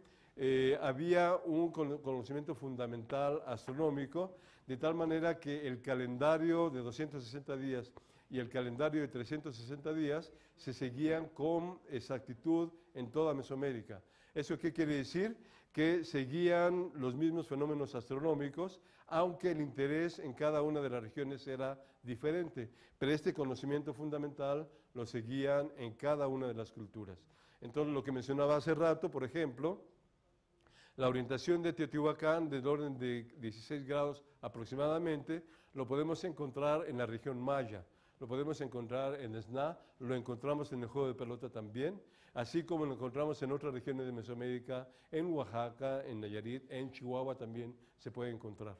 Speaker 3: había un conocimiento fundamental astronómico, de tal manera que el calendario de 260 días y el calendario de 360 días se seguían con exactitud en toda Mesoamérica. ¿Eso qué quiere decir? Que seguían los mismos fenómenos astronómicos, aunque el interés en cada una de las regiones era diferente, pero este conocimiento fundamental lo seguían en cada una de las culturas. Entonces, lo que mencionaba hace rato, por ejemplo, la orientación de Teotihuacán del orden de 16 grados aproximadamente, lo podemos encontrar en la región maya, lo podemos encontrar en Esná, lo encontramos en el juego de pelota también, así como lo encontramos en otras regiones de Mesoamérica, en Oaxaca, en Nayarit, en Chihuahua también se puede encontrar.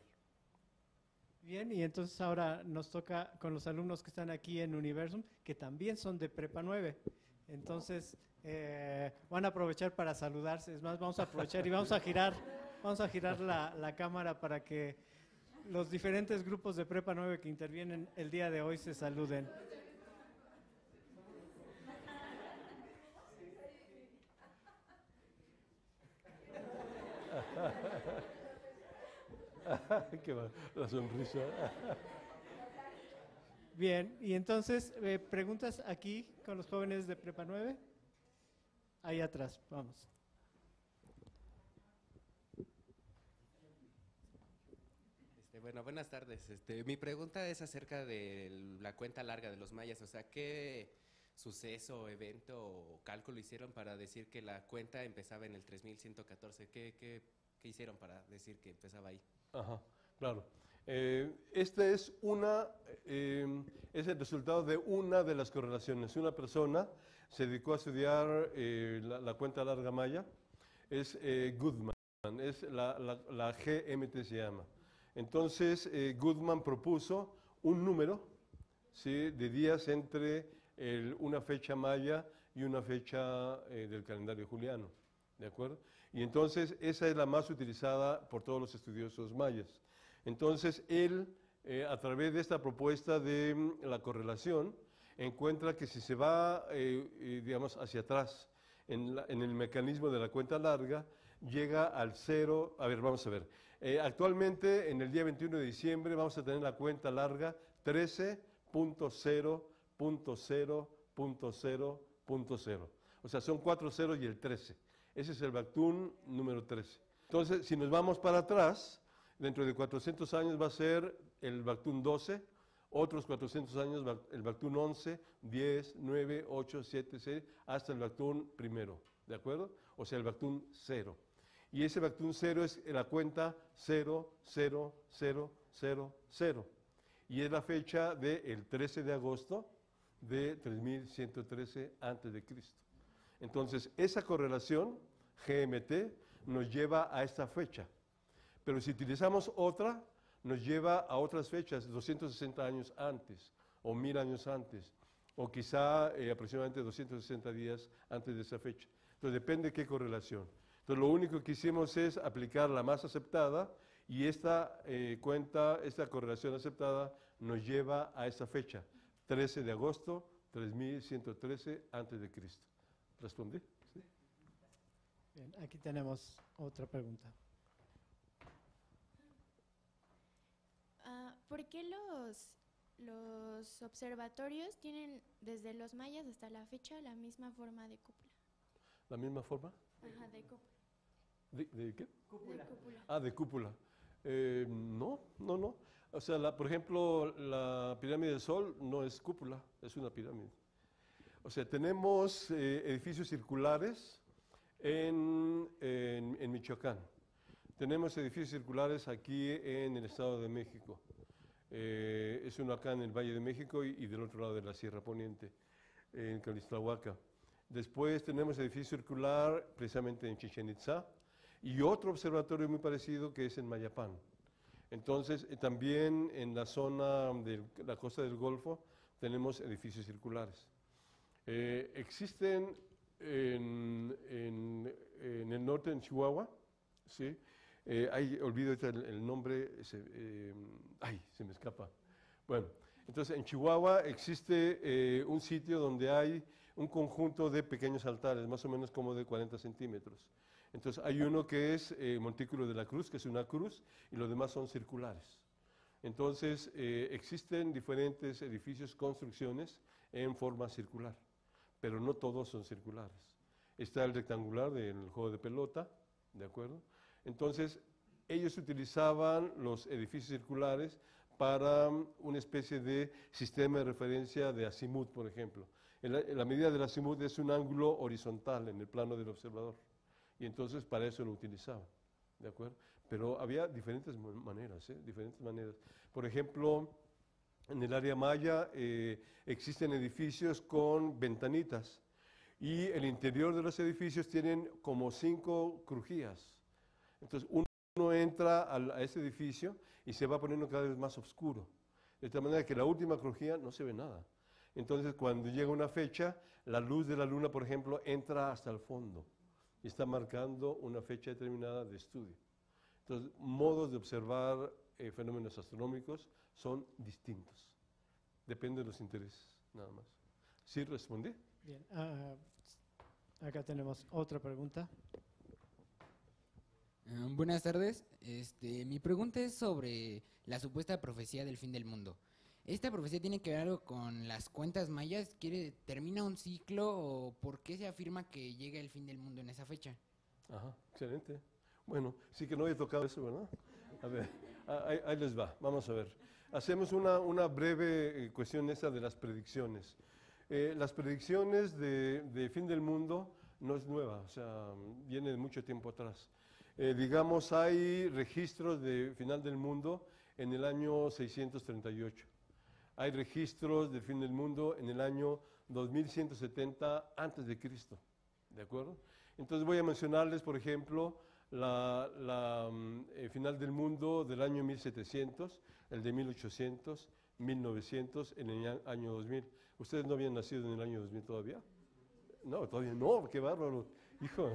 Speaker 1: Bien, y entonces ahora nos toca con los alumnos que están aquí en Universum, que también son de Prepa 9. Entonces, van a aprovechar para saludarse. Es más, vamos a aprovechar y vamos a girar la cámara para que los diferentes grupos de Prepa 9 que intervienen el día de hoy se saluden.
Speaker 3: Qué va, la sonrisa.
Speaker 1: Bien, y entonces, preguntas aquí con los jóvenes de Prepa 9. Ahí atrás, vamos.
Speaker 9: Bueno, buenas tardes. Mi pregunta es acerca de la cuenta larga de los mayas. O sea, ¿qué suceso, evento o cálculo hicieron para decir que la cuenta empezaba en el 3114? ¿Qué hicieron para decir que empezaba ahí?
Speaker 3: Ajá, claro. Este es el resultado de una de las correlaciones. Una persona se dedicó a estudiar la cuenta larga maya, es Goodman, es la GMT se llama. Entonces, Goodman propuso un número, ¿sí?, de días entre una fecha maya y una fecha del calendario juliano, ¿de acuerdo? Y entonces, esa es la más utilizada por todos los estudiosos mayas. Entonces, él, a través de esta propuesta de la correlación, encuentra que si se va, digamos, hacia atrás en el mecanismo de la cuenta larga, llega al cero. A ver, vamos a ver. Actualmente, en el día 21 de diciembre, vamos a tener la cuenta larga 13.0.0.0.0. O sea, son 4 ceros y el 13. Ese es el Bactún número 13. Entonces, si nos vamos para atrás, dentro de 400 años va a ser el Bactún 12, otros 400 años el Bactún 11, 10, 9, 8, 7, 6, hasta el Bactún primero, ¿de acuerdo? O sea, el Bactún 0. Y ese Bactún 0 es la cuenta 0, 0, 0, 0, 0. Y es la fecha del 13 de agosto de 3113 a.C. Entonces, esa correlación, GMT, nos lleva a esta fecha. Pero si utilizamos otra, nos lleva a otras fechas, 260 años antes o 1000 años antes. o quizá aproximadamente 260 días antes de esa fecha. Entonces depende qué correlación. Entonces lo único que hicimos es aplicar la más aceptada y esta correlación aceptada nos lleva a esta fecha, 13 de agosto, 3113 antes de Cristo. ¿Respondí? ¿Sí?
Speaker 1: Bien, aquí tenemos otra pregunta.
Speaker 10: ¿Por qué los observatorios tienen desde los mayas hasta la fecha la misma forma de cúpula?
Speaker 3: ¿La misma forma?
Speaker 10: Ajá, de cúpula.
Speaker 3: ¿De qué?
Speaker 10: Cúpula. De cúpula.
Speaker 3: Ah, de cúpula. No. O sea, por ejemplo, la pirámide del Sol no es cúpula, es una pirámide. O sea, tenemos edificios circulares en Michoacán. Tenemos edificios circulares aquí en el Estado de México. Es uno acá en el Valle de México y del otro lado de la Sierra Poniente, en Calixtlahuaca. Después tenemos edificio circular precisamente en Chichén Itzá y otro observatorio muy parecido que es en Mayapán. Entonces, también en la zona de la costa del Golfo tenemos edificios circulares. Existen en el norte, en Chihuahua, ¿sí? Olvido el nombre, se me escapa. Bueno, entonces en Chihuahua existe un sitio donde hay un conjunto de pequeños altares, más o menos como de 40 centímetros. Entonces hay uno que es Montículo de la Cruz, que es una cruz, y los demás son circulares. Entonces existen diferentes edificios, construcciones en forma circular, pero no todos son circulares. Está el rectangular del juego de pelota, ¿de acuerdo? Entonces, ellos utilizaban los edificios circulares para una especie de sistema de referencia de azimut, por ejemplo. La medida del azimut es un ángulo horizontal en el plano del observador. Y entonces para eso lo utilizaban, ¿de acuerdo? Pero había diferentes maneras, diferentes maneras. Por ejemplo, en el área maya existen edificios con ventanitas y el interior de los edificios tienen como 5 crujías. Entonces uno entra a ese edificio y se va poniendo cada vez más oscuro, de tal manera que la última crujía no se ve nada. Entonces cuando llega una fecha, la luz de la luna, por ejemplo, entra hasta el fondo y está marcando una fecha determinada de estudio. Entonces, modos de observar fenómenos astronómicos son distintos. Depende de los intereses, nada más. ¿Sí respondí?
Speaker 1: Bien, acá tenemos otra pregunta.
Speaker 11: Buenas tardes. Mi pregunta es sobre la supuesta profecía del fin del mundo. ¿Esta profecía tiene que ver algo con las cuentas mayas? ¿Termina un ciclo o por qué se afirma que llega el fin del mundo en esa fecha?
Speaker 3: Ajá, excelente. Bueno, sí que no he tocado eso, ¿verdad? A ver, ahí les va, vamos a ver. Hacemos una breve cuestión esa de las predicciones. Las predicciones de fin del mundo no es nueva, o sea, viene de mucho tiempo atrás. Digamos, hay registros de final del mundo en el año 638. Hay registros del fin del mundo en el año 2170 antes de Cristo, ¿de acuerdo? Entonces voy a mencionarles, por ejemplo, el final del mundo del año 1700, el de 1800, 1900, en el año 2000. ¿Ustedes no habían nacido en el año 2000 todavía? No, todavía no, qué bárbaro, hijo.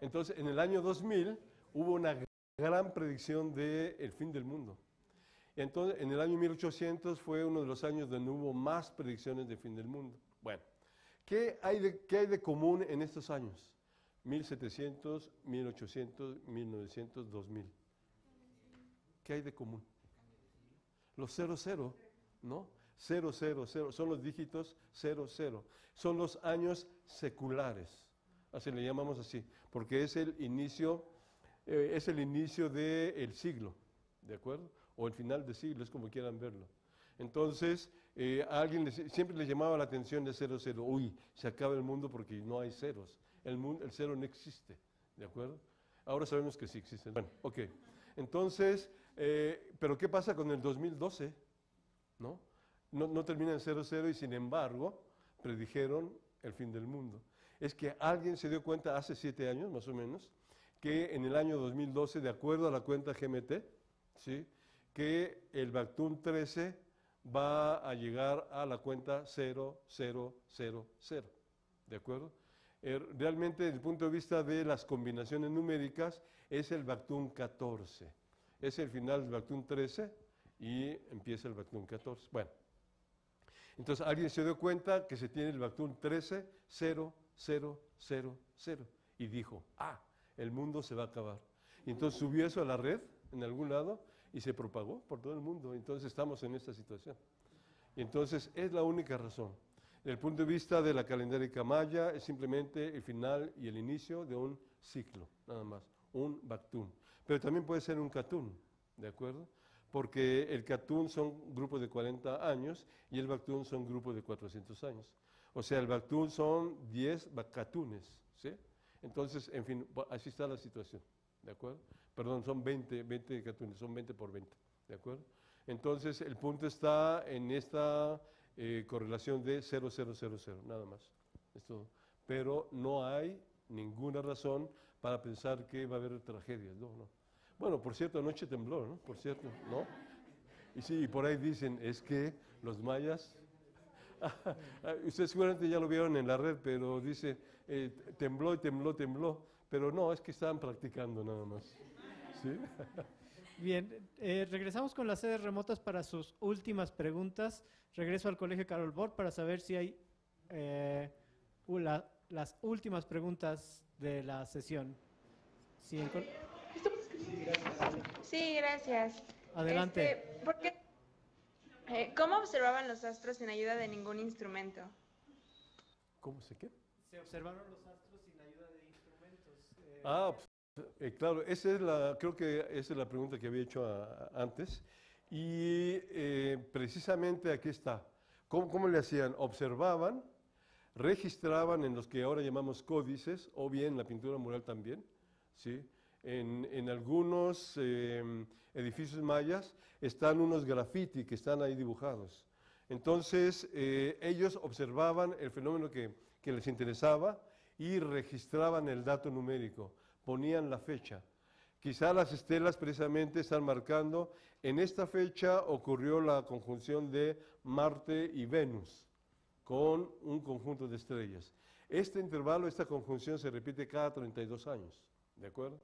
Speaker 3: Entonces, en el año 2000 hubo una gran predicción del fin del mundo. Entonces, en el año 1800 fue uno de los años donde hubo más predicciones de fin del mundo. Bueno, ¿qué hay de común en estos años? 1700, 1800, 1900, 2000. ¿Qué hay de común? Los 00, ¿no? 000, son los dígitos 00. Son los años seculares, así le llamamos así, porque es el inicio del siglo, ¿de acuerdo? O el final del siglo, es como quieran verlo. Entonces, a alguien siempre le llamaba la atención de 00. Uy, se acaba el mundo porque no hay ceros. El cero no existe, ¿de acuerdo? Ahora sabemos que sí existe. Bueno, ok. Entonces, pero ¿qué pasa con el 2012? No termina en 00 y sin embargo predijeron el fin del mundo. Es que alguien se dio cuenta hace 7 años, más o menos, que en el año 2012, de acuerdo a la cuenta GMT, ¿sí?, que el Bactún 13 va a llegar a la cuenta 0, 0, 0, 0. ¿De acuerdo? Realmente, desde el punto de vista de las combinaciones numéricas, es el Bactún 14. Es el final del Bactún 13 y empieza el Bactún 14. Bueno, entonces alguien se dio cuenta que se tiene el Bactún 13, 0, 0, 0, 0. Y dijo, el mundo se va a acabar. Y entonces subió eso a la red, en algún lado, y se propagó por todo el mundo. Entonces estamos en esta situación. Y entonces es la única razón. Desde el punto de vista de la calendárica maya, es simplemente el final y el inicio de un ciclo, nada más, un Bactún. Pero también puede ser un Catún, ¿de acuerdo? Porque el Catún son grupos de 40 años y el Bactún son grupos de 400 años. O sea, el Bactún son 10 Catunes, ¿sí? Entonces, en fin, así está la situación, ¿de acuerdo? Perdón, son 20 Catunes, son 20 por 20, ¿de acuerdo? Entonces, el punto está en esta correlación de 0, 0, 0, 0, nada más. Es todo. Pero no hay ninguna razón para pensar que va a haber tragedias, no. Bueno, por cierto, anoche tembló, ¿no? Por cierto, ¿no? Y sí, por ahí dicen, es que los mayas, ustedes seguramente ya lo vieron en la red, pero dice, tembló y tembló, tembló, pero no, es que estaban practicando nada más, ¿sí?
Speaker 1: Bien, regresamos con las sedes remotas para sus últimas preguntas. Regreso al Colegio Karol Bort para saber si hay las últimas preguntas de la sesión. Sí,
Speaker 12: Sí, gracias.
Speaker 1: Adelante.
Speaker 12: ¿Cómo observaban los astros sin ayuda de ningún instrumento?
Speaker 3: ¿Cómo se qué?
Speaker 1: Se observaron los astros sin ayuda de instrumentos.
Speaker 3: Claro, creo que esa es la pregunta que había hecho antes. Y precisamente aquí está. ¿Cómo le hacían? Observaban, registraban en los que ahora llamamos códices, o bien la pintura mural también, ¿sí? En algunos edificios mayas están unos graffiti que están ahí dibujados. Entonces, ellos observaban el fenómeno que les interesaba y registraban el dato numérico, ponían la fecha. Quizá las estelas precisamente están marcando, en esta fecha ocurrió la conjunción de Marte y Venus con un conjunto de estrellas. Este intervalo, esta conjunción se repite cada 32 años, ¿de acuerdo?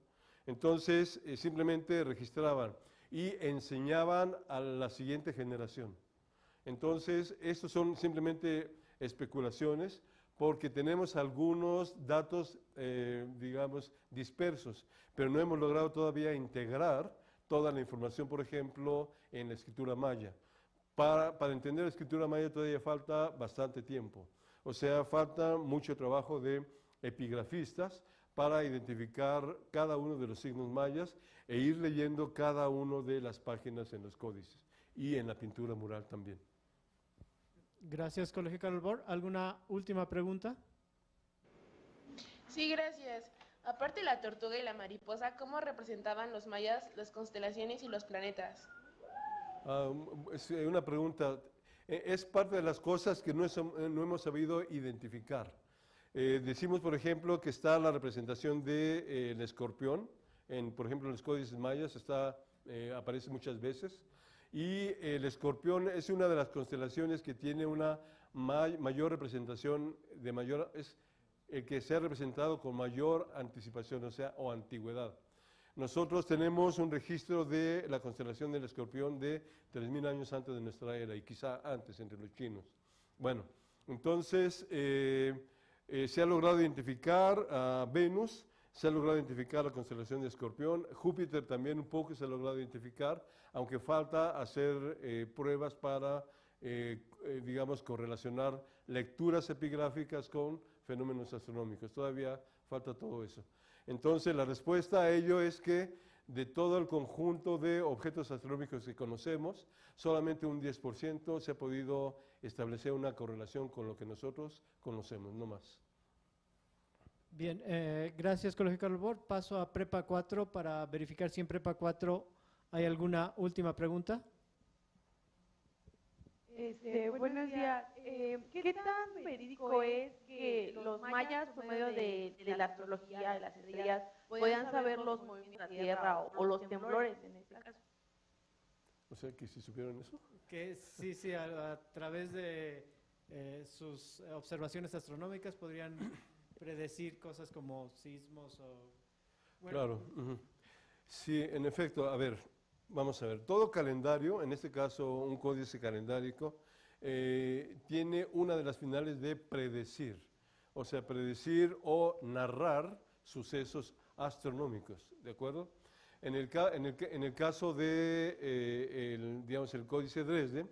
Speaker 3: Entonces, simplemente registraban y enseñaban a la siguiente generación. Entonces, estos son simplemente especulaciones, porque tenemos algunos datos, digamos, dispersos, pero no hemos logrado todavía integrar toda la información, por ejemplo, en la escritura maya. Para entender la escritura maya todavía falta bastante tiempo, o sea, falta mucho trabajo de epigrafistas para identificar cada uno de los signos mayas e ir leyendo cada una de las páginas en los códices y en la pintura mural también.
Speaker 1: Gracias, Colegio Karol Bort. ¿Alguna última pregunta?
Speaker 4: Sí, gracias. Aparte de la tortuga y la mariposa, ¿cómo representaban los mayas las constelaciones y los planetas?
Speaker 3: Es una pregunta. Es parte de las cosas que no hemos sabido identificar. Decimos, por ejemplo, que está la representación del escorpión, por ejemplo, en los códices mayas aparece muchas veces, y el escorpión es una de las constelaciones que tiene una mayor representación, es el que se ha representado con mayor anticipación, o antigüedad. Nosotros tenemos un registro de la constelación del escorpión de 3000 años antes de nuestra era, y quizá antes entre los chinos. Bueno, entonces se ha logrado identificar a Venus, se ha logrado identificar la constelación de Escorpión, Júpiter también un poco se ha logrado identificar, aunque falta hacer pruebas para, digamos, correlacionar lecturas epigráficas con fenómenos astronómicos. Todavía falta todo eso. Entonces, la respuesta a ello es que de todo el conjunto de objetos astronómicos que conocemos, solamente un 10% se ha podido establecer una correlación con lo que nosotros conocemos, no más.
Speaker 1: Bien, gracias, Colegio Karol Bort. Paso a Prepa 4 para verificar si en Prepa 4 hay alguna última pregunta.
Speaker 13: Buenos días. ¿Qué tan verídico es que los mayas, por medio de la astrología, de las estrellas, podían saber los movimientos de la Tierra o los temblores en este caso?
Speaker 3: O sea, que si supieron eso.
Speaker 1: Que sí, sí, a través de sus observaciones astronómicas podrían predecir cosas como sismos o... Bueno,
Speaker 3: Claro. Sí, en efecto, a ver, vamos a ver. Todo calendario, en este caso un códice calendárico, tiene una de las finales de predecir. O sea, predecir o narrar sucesos astronómicos, ¿de acuerdo? En el caso de, digamos, el Códice Dresde,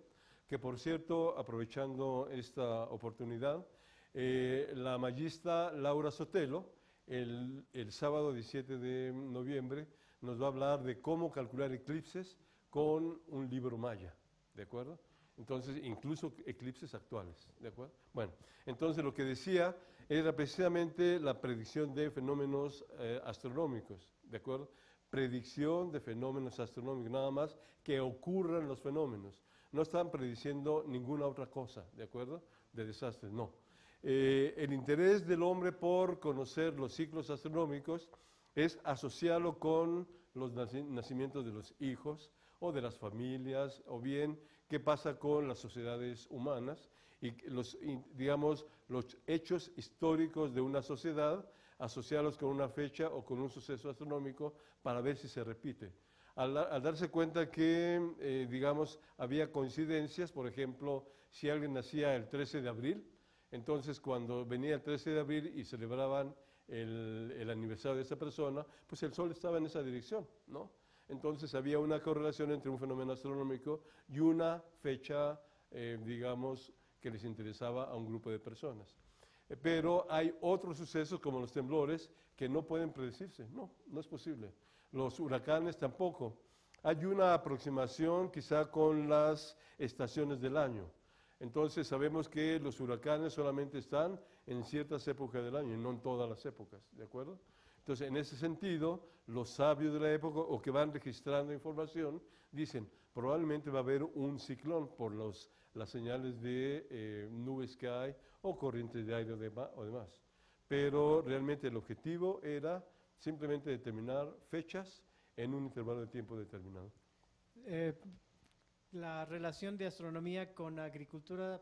Speaker 3: que por cierto, aprovechando esta oportunidad, la magista Laura Sotelo, el sábado 17 de noviembre, nos va a hablar de cómo calcular eclipses con un libro maya, ¿de acuerdo? Entonces, incluso eclipses actuales, ¿de acuerdo? Bueno, entonces lo que decía era precisamente la predicción de fenómenos astronómicos, ¿de acuerdo? Predicción de fenómenos astronómicos, nada más que ocurran los fenómenos. No están prediciendo ninguna otra cosa, ¿de acuerdo? De desastres, no. El interés del hombre por conocer los ciclos astronómicos es asociarlo con los nacimientos de los hijos o de las familias, o bien qué pasa con las sociedades humanas y digamos, los hechos históricos de una sociedad, asociarlos con una fecha o con un suceso astronómico para ver si se repite. Al darse cuenta que, digamos, había coincidencias, por ejemplo, si alguien nacía el 13 de abril, entonces cuando venía el 13 de abril y celebraban el aniversario de esa persona, pues el Sol estaba en esa dirección, ¿no? Entonces había una correlación entre un fenómeno astronómico y una fecha, digamos, que les interesaba a un grupo de personas. Pero hay otros sucesos como los temblores que no pueden predecirse, no es posible. Los huracanes tampoco. Hay una aproximación quizá con las estaciones del año. Entonces sabemos que los huracanes solamente están en ciertas épocas del año y no en todas las épocas, ¿de acuerdo? Entonces, en ese sentido, los sabios de la época o que van registrando información dicen, probablemente va a haber un ciclón por las señales de nubes que hay o corrientes de aire o demás. Pero realmente el objetivo era simplemente determinar fechas en un intervalo de tiempo determinado.
Speaker 1: La relación de astronomía con agricultura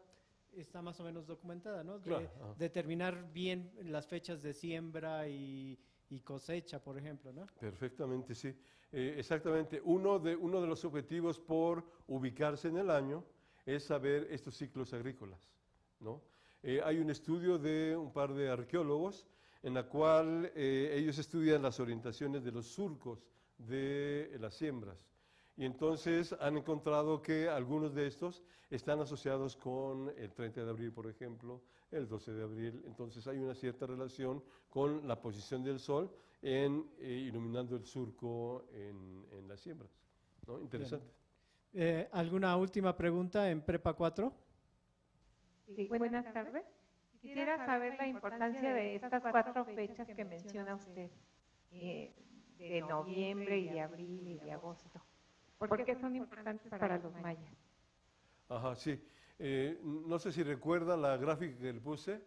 Speaker 1: está más o menos documentada, ¿no?
Speaker 3: Claro,
Speaker 1: determinar bien las fechas de siembra y cosecha, por ejemplo, ¿no?
Speaker 3: Perfectamente, sí. Exactamente. Uno de los objetivos por ubicarse en el año es saber estos ciclos agrícolas, ¿no? Hay un estudio de un par de arqueólogos en la cual ellos estudian las orientaciones de los surcos de las siembras. Y entonces han encontrado que algunos de estos están asociados con el 30 de abril, por ejemplo, el 12 de abril. Entonces hay una cierta relación con la posición del Sol en iluminando el surco en las siembras, ¿no? Interesante.
Speaker 1: ¿Alguna última pregunta en Prepa 4?
Speaker 13: Sí, buenas tardes. Quisiera saber la importancia de estas 4 fechas que menciona usted, de noviembre y de abril y de agosto. ¿Por qué son importantes para los mayas?
Speaker 3: Ajá, sí. No sé si recuerda la gráfica que le puse.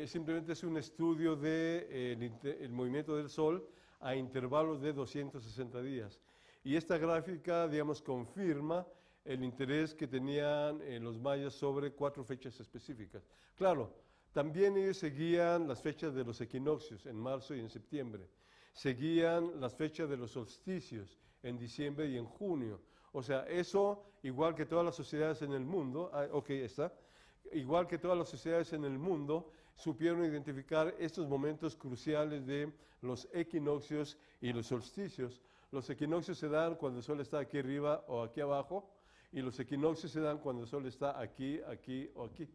Speaker 3: Simplemente es un estudio del movimiento del Sol a intervalos de 260 días. Y esta gráfica, digamos, confirma el interés que tenían los mayas sobre 4 fechas específicas. Claro, también ellos seguían las fechas de los equinoccios en marzo y en septiembre. Seguían las fechas de los solsticios en diciembre y en junio. O sea, eso, igual que todas las sociedades en el mundo, igual que todas las sociedades en el mundo, supieron identificar estos momentos cruciales de los equinoccios y los solsticios. Los equinoccios se dan cuando el Sol está aquí arriba o aquí abajo, y los equinoccios se dan cuando el Sol está aquí, aquí o aquí,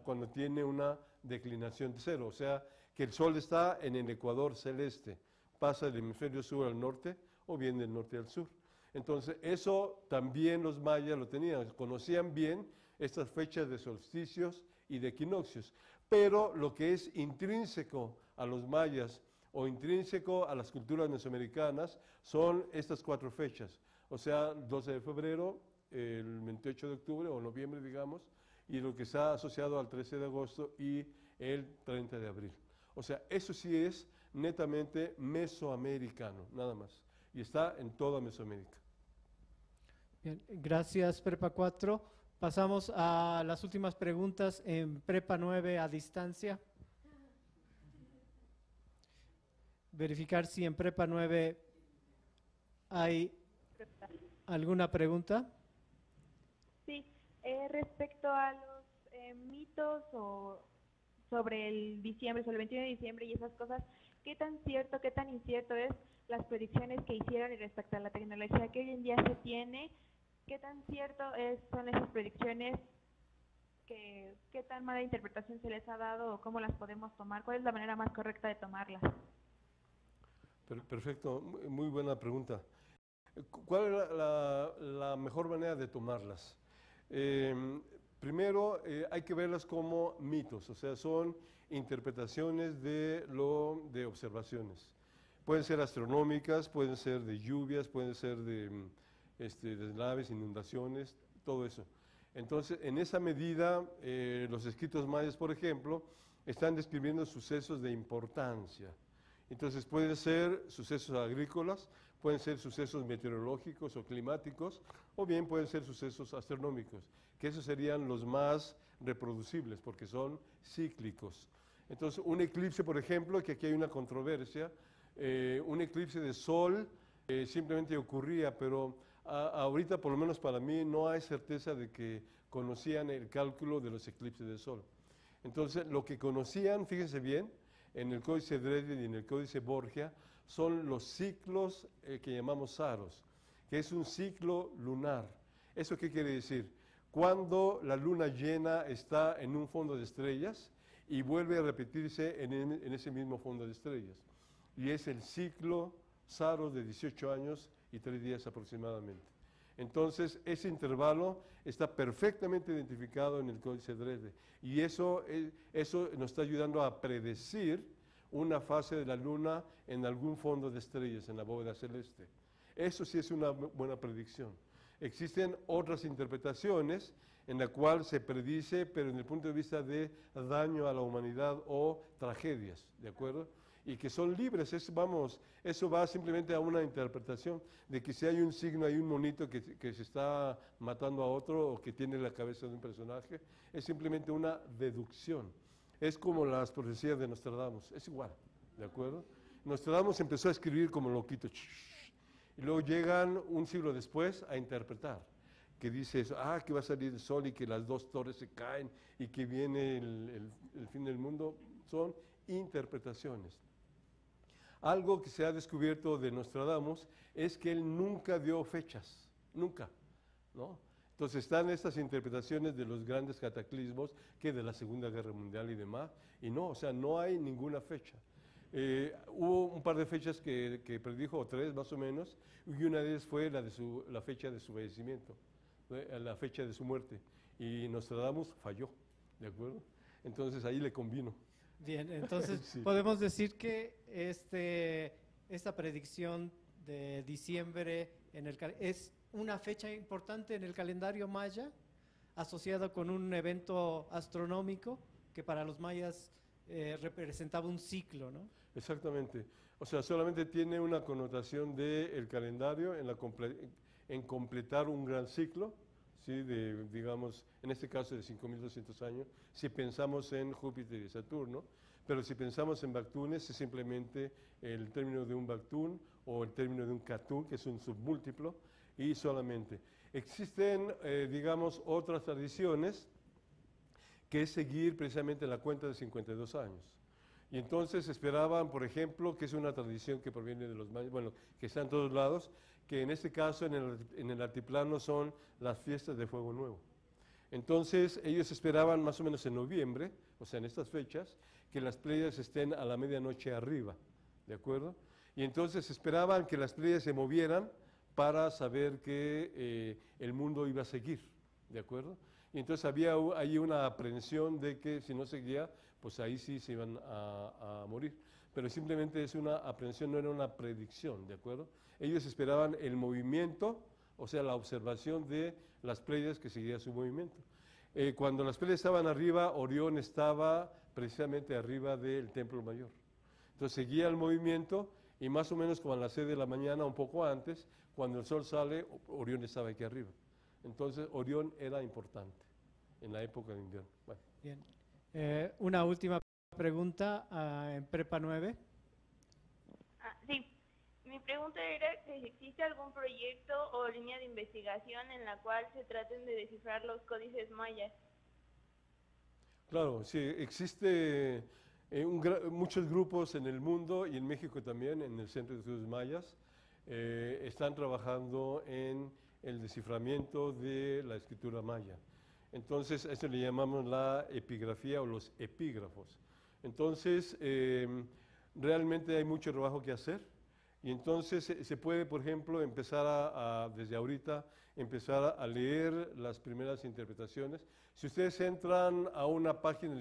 Speaker 3: cuando tiene una declinación de 0. O sea, que el Sol está en el ecuador celeste, pasa del hemisferio sur al norte o bien del norte al sur. Entonces, eso también los mayas lo tenían, conocían bien estas fechas de solsticios y de equinoccios, pero lo que es intrínseco a los mayas o intrínseco a las culturas mesoamericanas son estas 4 fechas, o sea, 12 de febrero, el 28 de octubre o noviembre, digamos, y lo que está asociado al 13 de agosto y el 30 de abril. O sea, eso sí es netamente mesoamericano, nada más, y está en toda Mesoamérica.
Speaker 1: Bien, gracias Prepa 4. Pasamos a las últimas preguntas en Prepa 9 a distancia. Verificar si en Prepa 9 hay alguna pregunta.
Speaker 5: Sí, respecto a los mitos o sobre el diciembre, sobre el 21 de diciembre y esas cosas, ¿qué tan cierto, qué tan incierto es las predicciones que hicieron y respecto a la tecnología que hoy en día se tiene? ¿Qué tan cierto son esas predicciones? ¿Qué tan mala interpretación se les ha dado o cómo las podemos tomar? ¿Cuál es la manera más correcta de tomarlas?
Speaker 3: Perfecto, muy buena pregunta. ¿Cuál es la mejor manera de tomarlas? Primero, hay que verlas como mitos, o sea, son interpretaciones de observaciones. Pueden ser astronómicas, pueden ser de lluvias, pueden ser de deslaves, inundaciones, todo eso. Entonces, en esa medida, los escritos mayas, por ejemplo, están describiendo sucesos de importancia. Entonces, pueden ser sucesos agrícolas, pueden ser sucesos meteorológicos o climáticos, o bien pueden ser sucesos astronómicos, que esos serían los más reproducibles, porque son cíclicos. Entonces, un eclipse, por ejemplo, que aquí hay una controversia, un eclipse de sol simplemente ocurría, pero ahorita, por lo menos para mí, no hay certeza de que conocían el cálculo de los eclipses de sol. Entonces, lo que conocían, fíjense bien, en el Códice Dresden y en el Códice Borgia, son los ciclos que llamamos saros, que es un ciclo lunar. ¿Eso qué quiere decir? Cuando la luna llena está en un fondo de estrellas y vuelve a repetirse en ese mismo fondo de estrellas. Y es el ciclo saros de 18 años y 3 días aproximadamente. Entonces, ese intervalo está perfectamente identificado en el Códice Dresden. Y eso nos está ayudando a predecir una fase de la luna en algún fondo de estrellas, en la bóveda celeste. Eso sí es una buena predicción. Existen otras interpretaciones en la cual se predice, pero en el punto de vista de daño a la humanidad o tragedias, ¿de acuerdo? Y que son libres, eso va simplemente a una interpretación de que si hay un signo, hay un monito que se está matando a otro o que tiene la cabeza de un personaje, es simplemente una deducción. Es como las profecías de Nostradamus, es igual, ¿de acuerdo? Nostradamus empezó a escribir como loquito, y luego llegan un siglo después a interpretar, que dice eso, que va a salir el sol y que las dos torres se caen y que viene el fin del mundo, son interpretaciones. Algo que se ha descubierto de Nostradamus es que él nunca dio fechas, nunca, ¿no? Entonces están estas interpretaciones de los grandes cataclismos, que de la Segunda Guerra Mundial y demás, y no, o sea, no hay ninguna fecha. Hubo un par de fechas que predijo, o 3 más o menos, y una de ellas fue la fecha de su fallecimiento, la fecha de su muerte, y Nostradamus falló, ¿de acuerdo? Entonces ahí le convino.
Speaker 1: Bien, entonces
Speaker 3: Sí.
Speaker 1: podemos decir que esta predicción de diciembre es una fecha importante en el calendario maya, asociada con un evento astronómico que para los mayas representaba un ciclo, ¿no?
Speaker 3: Exactamente. O sea, solamente tiene una connotación del calendario en completar un gran ciclo, ¿sí? Digamos, en este caso de 5.200 años, si pensamos en Júpiter y Saturno, pero si pensamos en Bactunes es simplemente el término de un Bactún o el término de un Catún, que es un submúltiplo, y solamente. Existen, digamos, otras tradiciones que es seguir precisamente la cuenta de 52 años. Y entonces esperaban, por ejemplo, que es una tradición que proviene de los mayas, bueno, que está en todos lados, que en este caso en el altiplano son las fiestas de Fuego Nuevo. Entonces ellos esperaban más o menos en noviembre, o sea, en estas fechas, que las Pleiades estén a la medianoche arriba, ¿de acuerdo? Y entonces esperaban que las Pleiades se movieran para saber que el mundo iba a seguir, ¿de acuerdo? Y entonces había ahí una aprehensión de que si no seguía, pues ahí sí se iban a morir. Pero simplemente es una aprehensión, no era una predicción, ¿de acuerdo? Ellos esperaban el movimiento, o sea, la observación de las Pleiades que seguía su movimiento. Cuando las Pleiades estaban arriba, Orión estaba precisamente arriba del Templo Mayor. Entonces seguía el movimiento Y más o menos como a las 6 de la mañana, un poco antes, cuando el sol sale, Orión estaba aquí arriba. Entonces, Orión era importante en la época de invierno. Bueno.
Speaker 1: Bien. Una última pregunta en Prepa 9.
Speaker 14: Sí, mi pregunta era que si existe algún proyecto o línea de investigación en la cual se traten de descifrar los códices mayas.
Speaker 3: Claro, sí, existe muchos grupos en el mundo y en México también, en el Centro de Estudios Mayas, están trabajando en el desciframiento de la escritura maya. Entonces, a eso le llamamos la epigrafía o los epígrafos. Entonces, realmente hay mucho trabajo que hacer y entonces se puede, por ejemplo, empezar desde ahorita, empezar a leer las primeras interpretaciones. Si ustedes entran a una página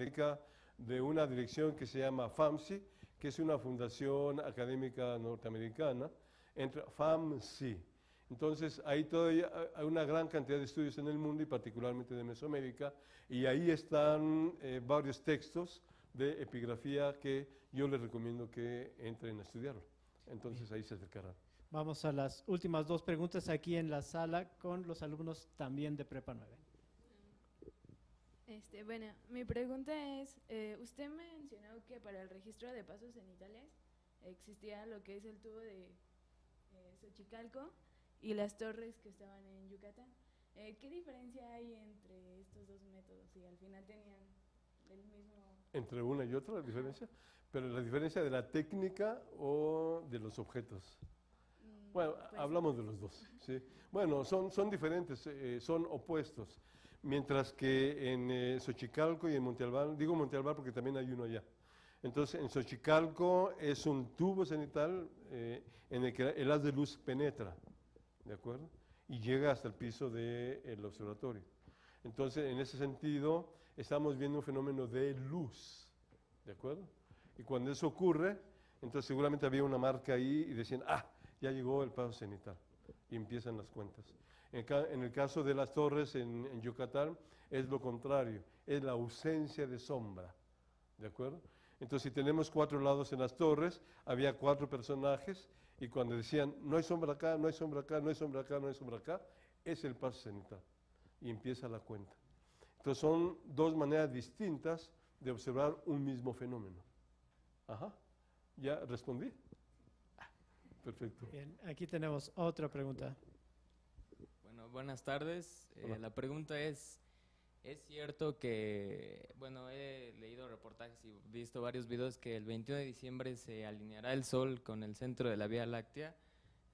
Speaker 3: de una dirección que se llama FAMSI, que es una fundación académica norteamericana, entra FAMSI. Entonces, ahí todavía hay una gran cantidad de estudios en el mundo y particularmente de Mesoamérica, y ahí están varios textos de epigrafía que yo les recomiendo que entren a estudiarlo. Entonces, ahí se acercarán.
Speaker 1: Vamos a las últimas dos preguntas aquí en la sala con los alumnos también de Prepa 9.
Speaker 15: Bueno, mi pregunta es, usted mencionó que para el registro de pasos cenitales existía lo que es el tubo de Xochicalco y las torres que estaban en Yucatán. ¿Qué diferencia hay entre estos dos métodos? Si al final tenían el mismo...
Speaker 3: ¿Entre una y otra la diferencia? ¿Pero la diferencia de la técnica o de los objetos? Bueno, pues hablamos de los dos. ¿Sí? Bueno, son diferentes, son opuestos. Mientras que en Xochicalco y en Monte Albán, digo Monte Albán porque también hay uno allá. Entonces, en Xochicalco es un tubo cenital en el que el haz de luz penetra, ¿de acuerdo? Y llega hasta el piso del observatorio. Entonces, en ese sentido, estamos viendo un fenómeno de luz, ¿de acuerdo? Y cuando eso ocurre, entonces seguramente había una marca ahí y decían, ya llegó el paso cenital, y empiezan las cuentas. En el caso de las torres en Yucatán, es lo contrario, es la ausencia de sombra, ¿de acuerdo? Entonces, si tenemos 4 lados en las torres, había 4 personajes, y cuando decían, no hay sombra acá, no hay sombra acá, no hay sombra acá, no hay sombra acá, es el paso cenital, y empieza la cuenta. Entonces, son dos maneras distintas de observar un mismo fenómeno. Ajá, ¿ya respondí? Perfecto.
Speaker 1: Bien, aquí tenemos otra pregunta.
Speaker 16: Bueno, buenas tardes. La pregunta es cierto que, bueno, he leído reportajes y visto varios videos que el 21 de diciembre se alineará el Sol con el centro de la Vía Láctea?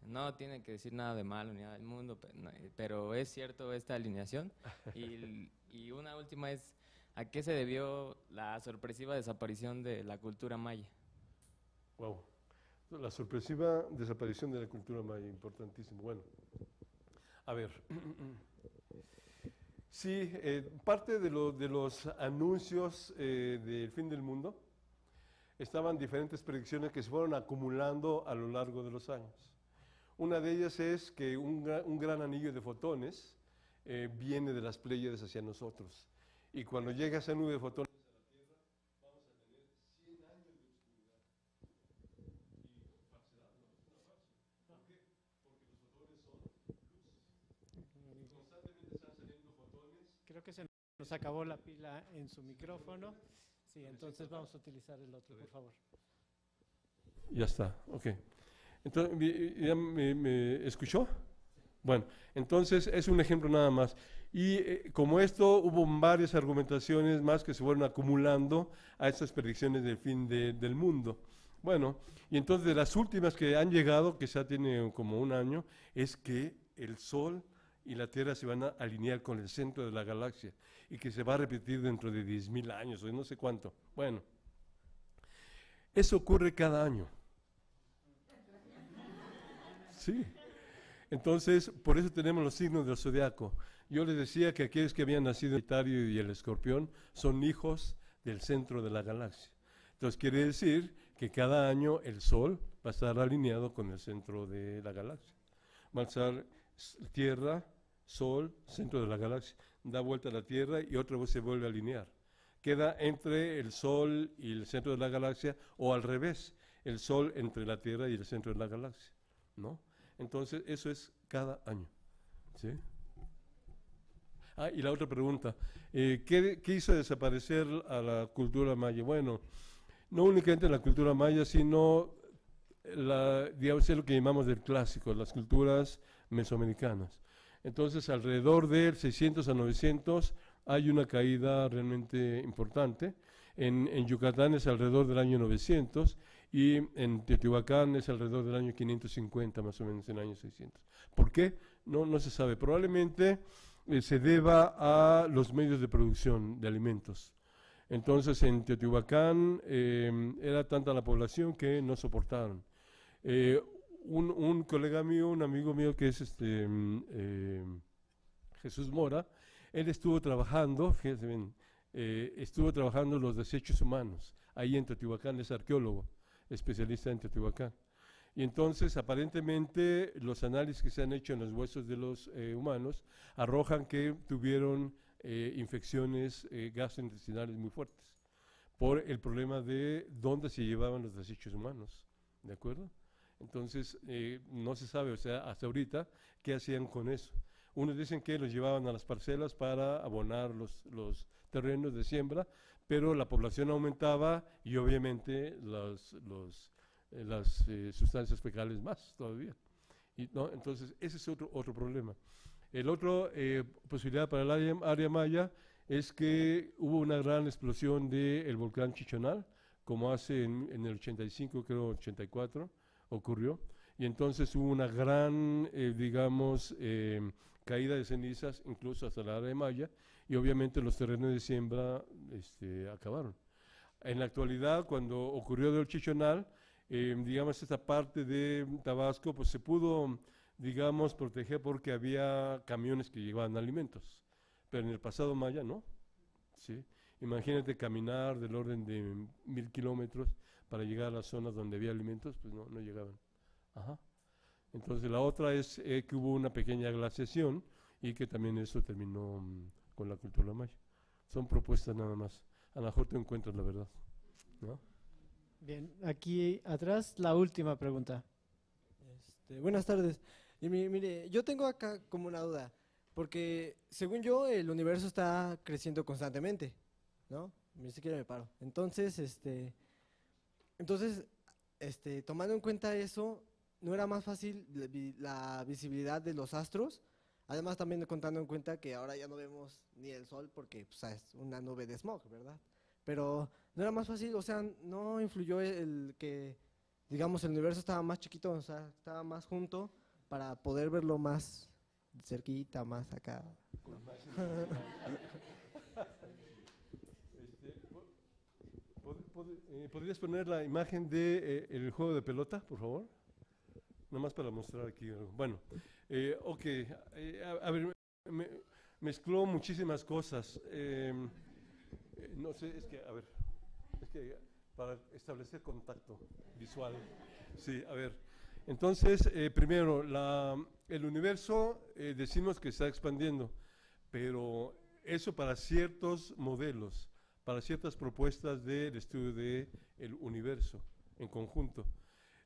Speaker 16: No tiene que decir nada de malo ni nada del mundo, pero ¿es cierto esta alineación? Y una última es, ¿a qué se debió la sorpresiva desaparición de la cultura maya?
Speaker 3: Wow, la sorpresiva desaparición de la cultura maya, importantísimo. Bueno, a ver, sí, parte de los anuncios del fin del mundo estaban diferentes predicciones que se fueron acumulando a lo largo de los años. Una de ellas es que un gran anillo de fotones viene de las Pléyades hacia nosotros. Y cuando llega esa nube de fotones a la Tierra, vamos a tener 100 años de oscuridad. Y falsedad, no, es una falsa. ¿Por qué? Porque los fotones son luz. Y constantemente están saliendo fotones.
Speaker 1: Creo que se nos acabó la pila en su micrófono. Sí, entonces vamos a utilizar el otro, por favor.
Speaker 3: Ya está, ok. Entonces, ¿ya me escuchó? Bueno, entonces es un ejemplo nada más. Y como esto, hubo varias argumentaciones más que se fueron acumulando a estas predicciones del fin del mundo. Bueno, y entonces de las últimas que han llegado, que ya tiene como un año, es que el Sol y la Tierra se van a alinear con el centro de la galaxia y que se va a repetir dentro de 10.000 años o no sé cuánto. Bueno, eso ocurre cada año. Sí. Entonces, por eso tenemos los signos del zodiaco. Yo les decía que aquellos que habían nacido el Sagitario y el Escorpión son hijos del centro de la galaxia. Entonces, quiere decir que cada año el Sol va a estar alineado con el centro de la galaxia. Va a estar Tierra, Sol, centro de la galaxia. Da vuelta a la Tierra y otra vez se vuelve a alinear. Queda entre el Sol y el centro de la galaxia o al revés. el Sol entre la Tierra y el centro de la galaxia, ¿no? Entonces, eso es cada año, ¿sí? Ah, y la otra pregunta, ¿qué hizo desaparecer a la cultura maya? Bueno, no únicamente la cultura maya, sino digamos, es lo que llamamos del clásico, las culturas mesoamericanas. Entonces, alrededor del 600 a 900 hay una caída realmente importante. En Yucatán es alrededor del año 900 y en Teotihuacán es alrededor del año 550, más o menos en el año 600. ¿Por qué? No se sabe. Probablemente se deba a los medios de producción de alimentos. Entonces, en Teotihuacán era tanta la población que no soportaron. Un colega mío, un amigo mío que es Jesús Mora, él estuvo trabajando, fíjense bien, estuvo trabajando los desechos humanos, ahí en Teotihuacán, es arqueólogo, especialista en Teotihuacán. Y entonces, aparentemente, los análisis que se han hecho en los huesos de los humanos arrojan que tuvieron infecciones gastrointestinales muy fuertes por el problema de dónde se llevaban los desechos humanos, ¿de acuerdo? Entonces, no se sabe, o sea, hasta ahorita, qué hacían con eso. Unos dicen que los llevaban a las parcelas para abonar los terrenos de siembra, pero la población aumentaba y obviamente las sustancias fecales más todavía. ¿No? Entonces, ese es otro problema. El otro posibilidad para el área maya es que hubo una gran explosión del volcán Chichonal, como hace en el 85, creo 84, ocurrió, y entonces hubo una gran, digamos, caída de cenizas, incluso hasta la área maya, y obviamente los terrenos de siembra acabaron. En la actualidad, cuando ocurrió del Chichonal, digamos, esta parte de Tabasco, pues se pudo, digamos, proteger porque había camiones que llevaban alimentos, pero en el pasado maya no, ¿sí? Imagínate caminar del orden de 1000 kilómetros para llegar a las zonas donde había alimentos, pues no llegaban. Ajá. Entonces la otra es que hubo una pequeña glaciación y que también eso terminó con la cultura maya. Son propuestas nada más. A lo mejor te encuentras la verdad, ¿no?
Speaker 1: Bien, aquí atrás la última pregunta.
Speaker 17: Buenas tardes. Y mire, yo tengo acá como una duda, porque según yo el universo está creciendo constantemente, ¿no? Ni siquiera me paro. Entonces, tomando en cuenta eso, ¿no era más fácil la visibilidad de los astros? Además, también contando en cuenta que ahora ya no vemos ni el sol porque pues, es una nube de smog, ¿verdad? Pero no era más fácil, o sea, no influyó el que, digamos, el universo estaba más chiquito, o sea, estaba más junto para poder verlo más cerquita, más acá.
Speaker 3: ¿Podrías poner la imagen de el juego de pelota, por favor? Nada más para mostrar aquí algo. Bueno, ok, a ver, mezcló muchísimas cosas. No sé, es que para establecer contacto visual. Sí, a ver. Entonces, primero, el universo decimos que está expandiendo, pero eso para ciertos modelos, para ciertas propuestas del estudio del universo en conjunto.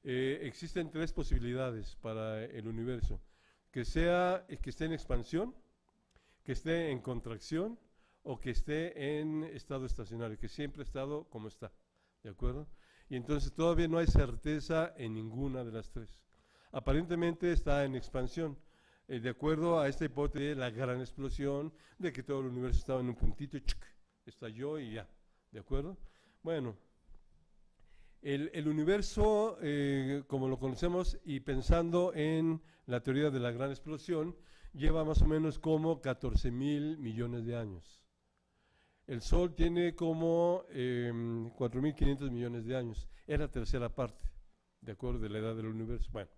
Speaker 3: Existen tres posibilidades para el universo: que esté en expansión, que esté en contracción o que esté en estado estacionario, que siempre ha estado como está, ¿de acuerdo? Y entonces todavía no hay certeza en ninguna de las tres. Aparentemente está en expansión, de acuerdo a esta hipótesis de la gran explosión, de que todo el universo estaba en un puntito, estalló y ya, ¿de acuerdo? Bueno, el universo, como lo conocemos y pensando en la teoría de la gran explosión, lleva más o menos como 14.000 millones de años. El Sol tiene como 4.500 millones de años. Es la tercera parte, de acuerdo, de la edad del universo. Bueno,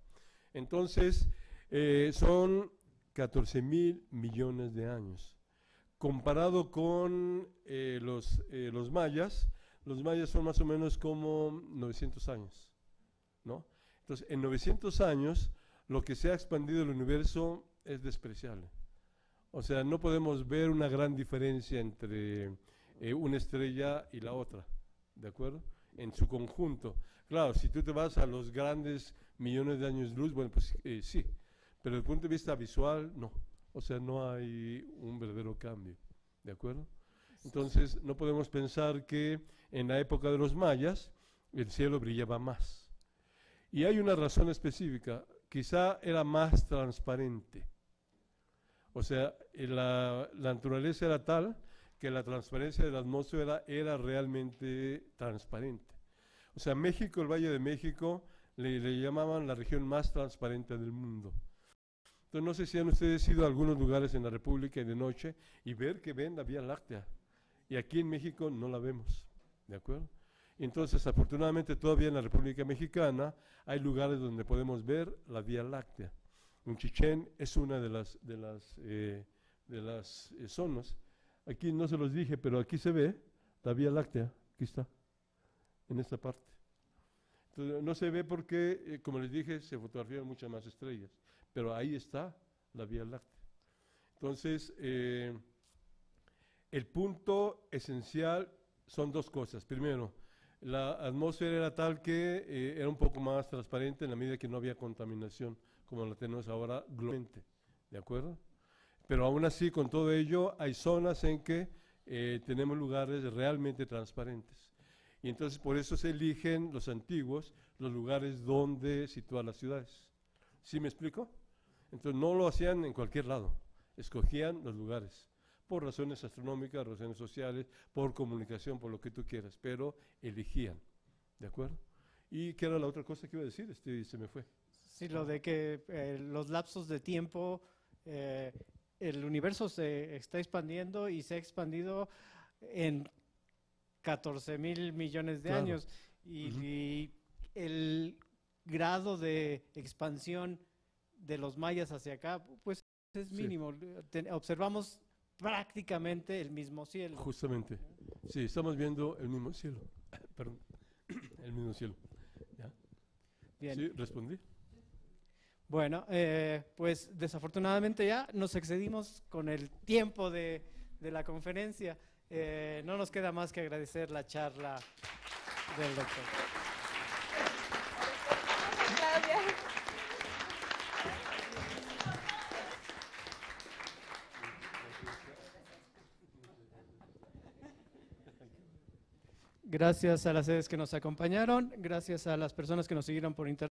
Speaker 3: entonces son 14.000 millones de años. Comparado con los mayas son más o menos como 900 años, ¿no? Entonces, en 900 años, lo que se ha expandido el universo es despreciable. O sea, no podemos ver una gran diferencia entre una estrella y la otra, ¿de acuerdo? En su conjunto. Claro, si tú te vas a los grandes millones de años luz, bueno, pues sí, pero desde el punto de vista visual, no. O sea, no hay un verdadero cambio, ¿de acuerdo? Entonces, no podemos pensar que en la época de los mayas el cielo brillaba más. Y hay una razón específica, quizá era más transparente. O sea, la naturaleza era tal que la transparencia de la atmósfera era realmente transparente. O sea, México, el Valle de México, le llamaban la región más transparente del mundo. Entonces, no sé si han ustedes ido a algunos lugares en la República de noche y ver que ven la Vía Láctea. Y aquí en México no la vemos, ¿de acuerdo? Entonces, afortunadamente, todavía en la República Mexicana hay lugares donde podemos ver la Vía Láctea. En Chichén es una de las zonas. Aquí no se los dije, pero aquí se ve la Vía Láctea, aquí está, en esta parte. Entonces, no se ve porque, como les dije, se fotografiaron muchas más estrellas, pero ahí está la Vía Láctea. Entonces, el punto esencial son dos cosas. Primero, la atmósfera era tal que era un poco más transparente en la medida que no había contaminación, como la tenemos ahora globalmente, ¿de acuerdo? Pero aún así, con todo ello, hay zonas en que tenemos lugares realmente transparentes. Y entonces por eso se eligen los antiguos, los lugares donde situar las ciudades. ¿Sí me explico? Entonces no lo hacían en cualquier lado, escogían los lugares, por razones astronómicas, razones sociales, por comunicación, por lo que tú quieras, pero elegían, ¿de acuerdo? ¿Y qué era la otra cosa que iba a decir? Se me fue.
Speaker 1: Sí, lo de que los lapsos de tiempo, el universo se está expandiendo y se ha expandido en 14,000 millones de años. Y el grado de expansión de los mayas hacia acá, pues es mínimo. Observamos prácticamente el mismo cielo.
Speaker 3: Justamente. Sí, estamos viendo el mismo cielo. Perdón. El mismo cielo. ¿Ya?
Speaker 1: Bien.
Speaker 3: Sí, respondí.
Speaker 1: Bueno, pues desafortunadamente ya nos excedimos con el tiempo de la conferencia. No nos queda más que agradecer la charla del doctor. Gracias a las sedes que nos acompañaron, gracias a las personas que nos siguieron por internet.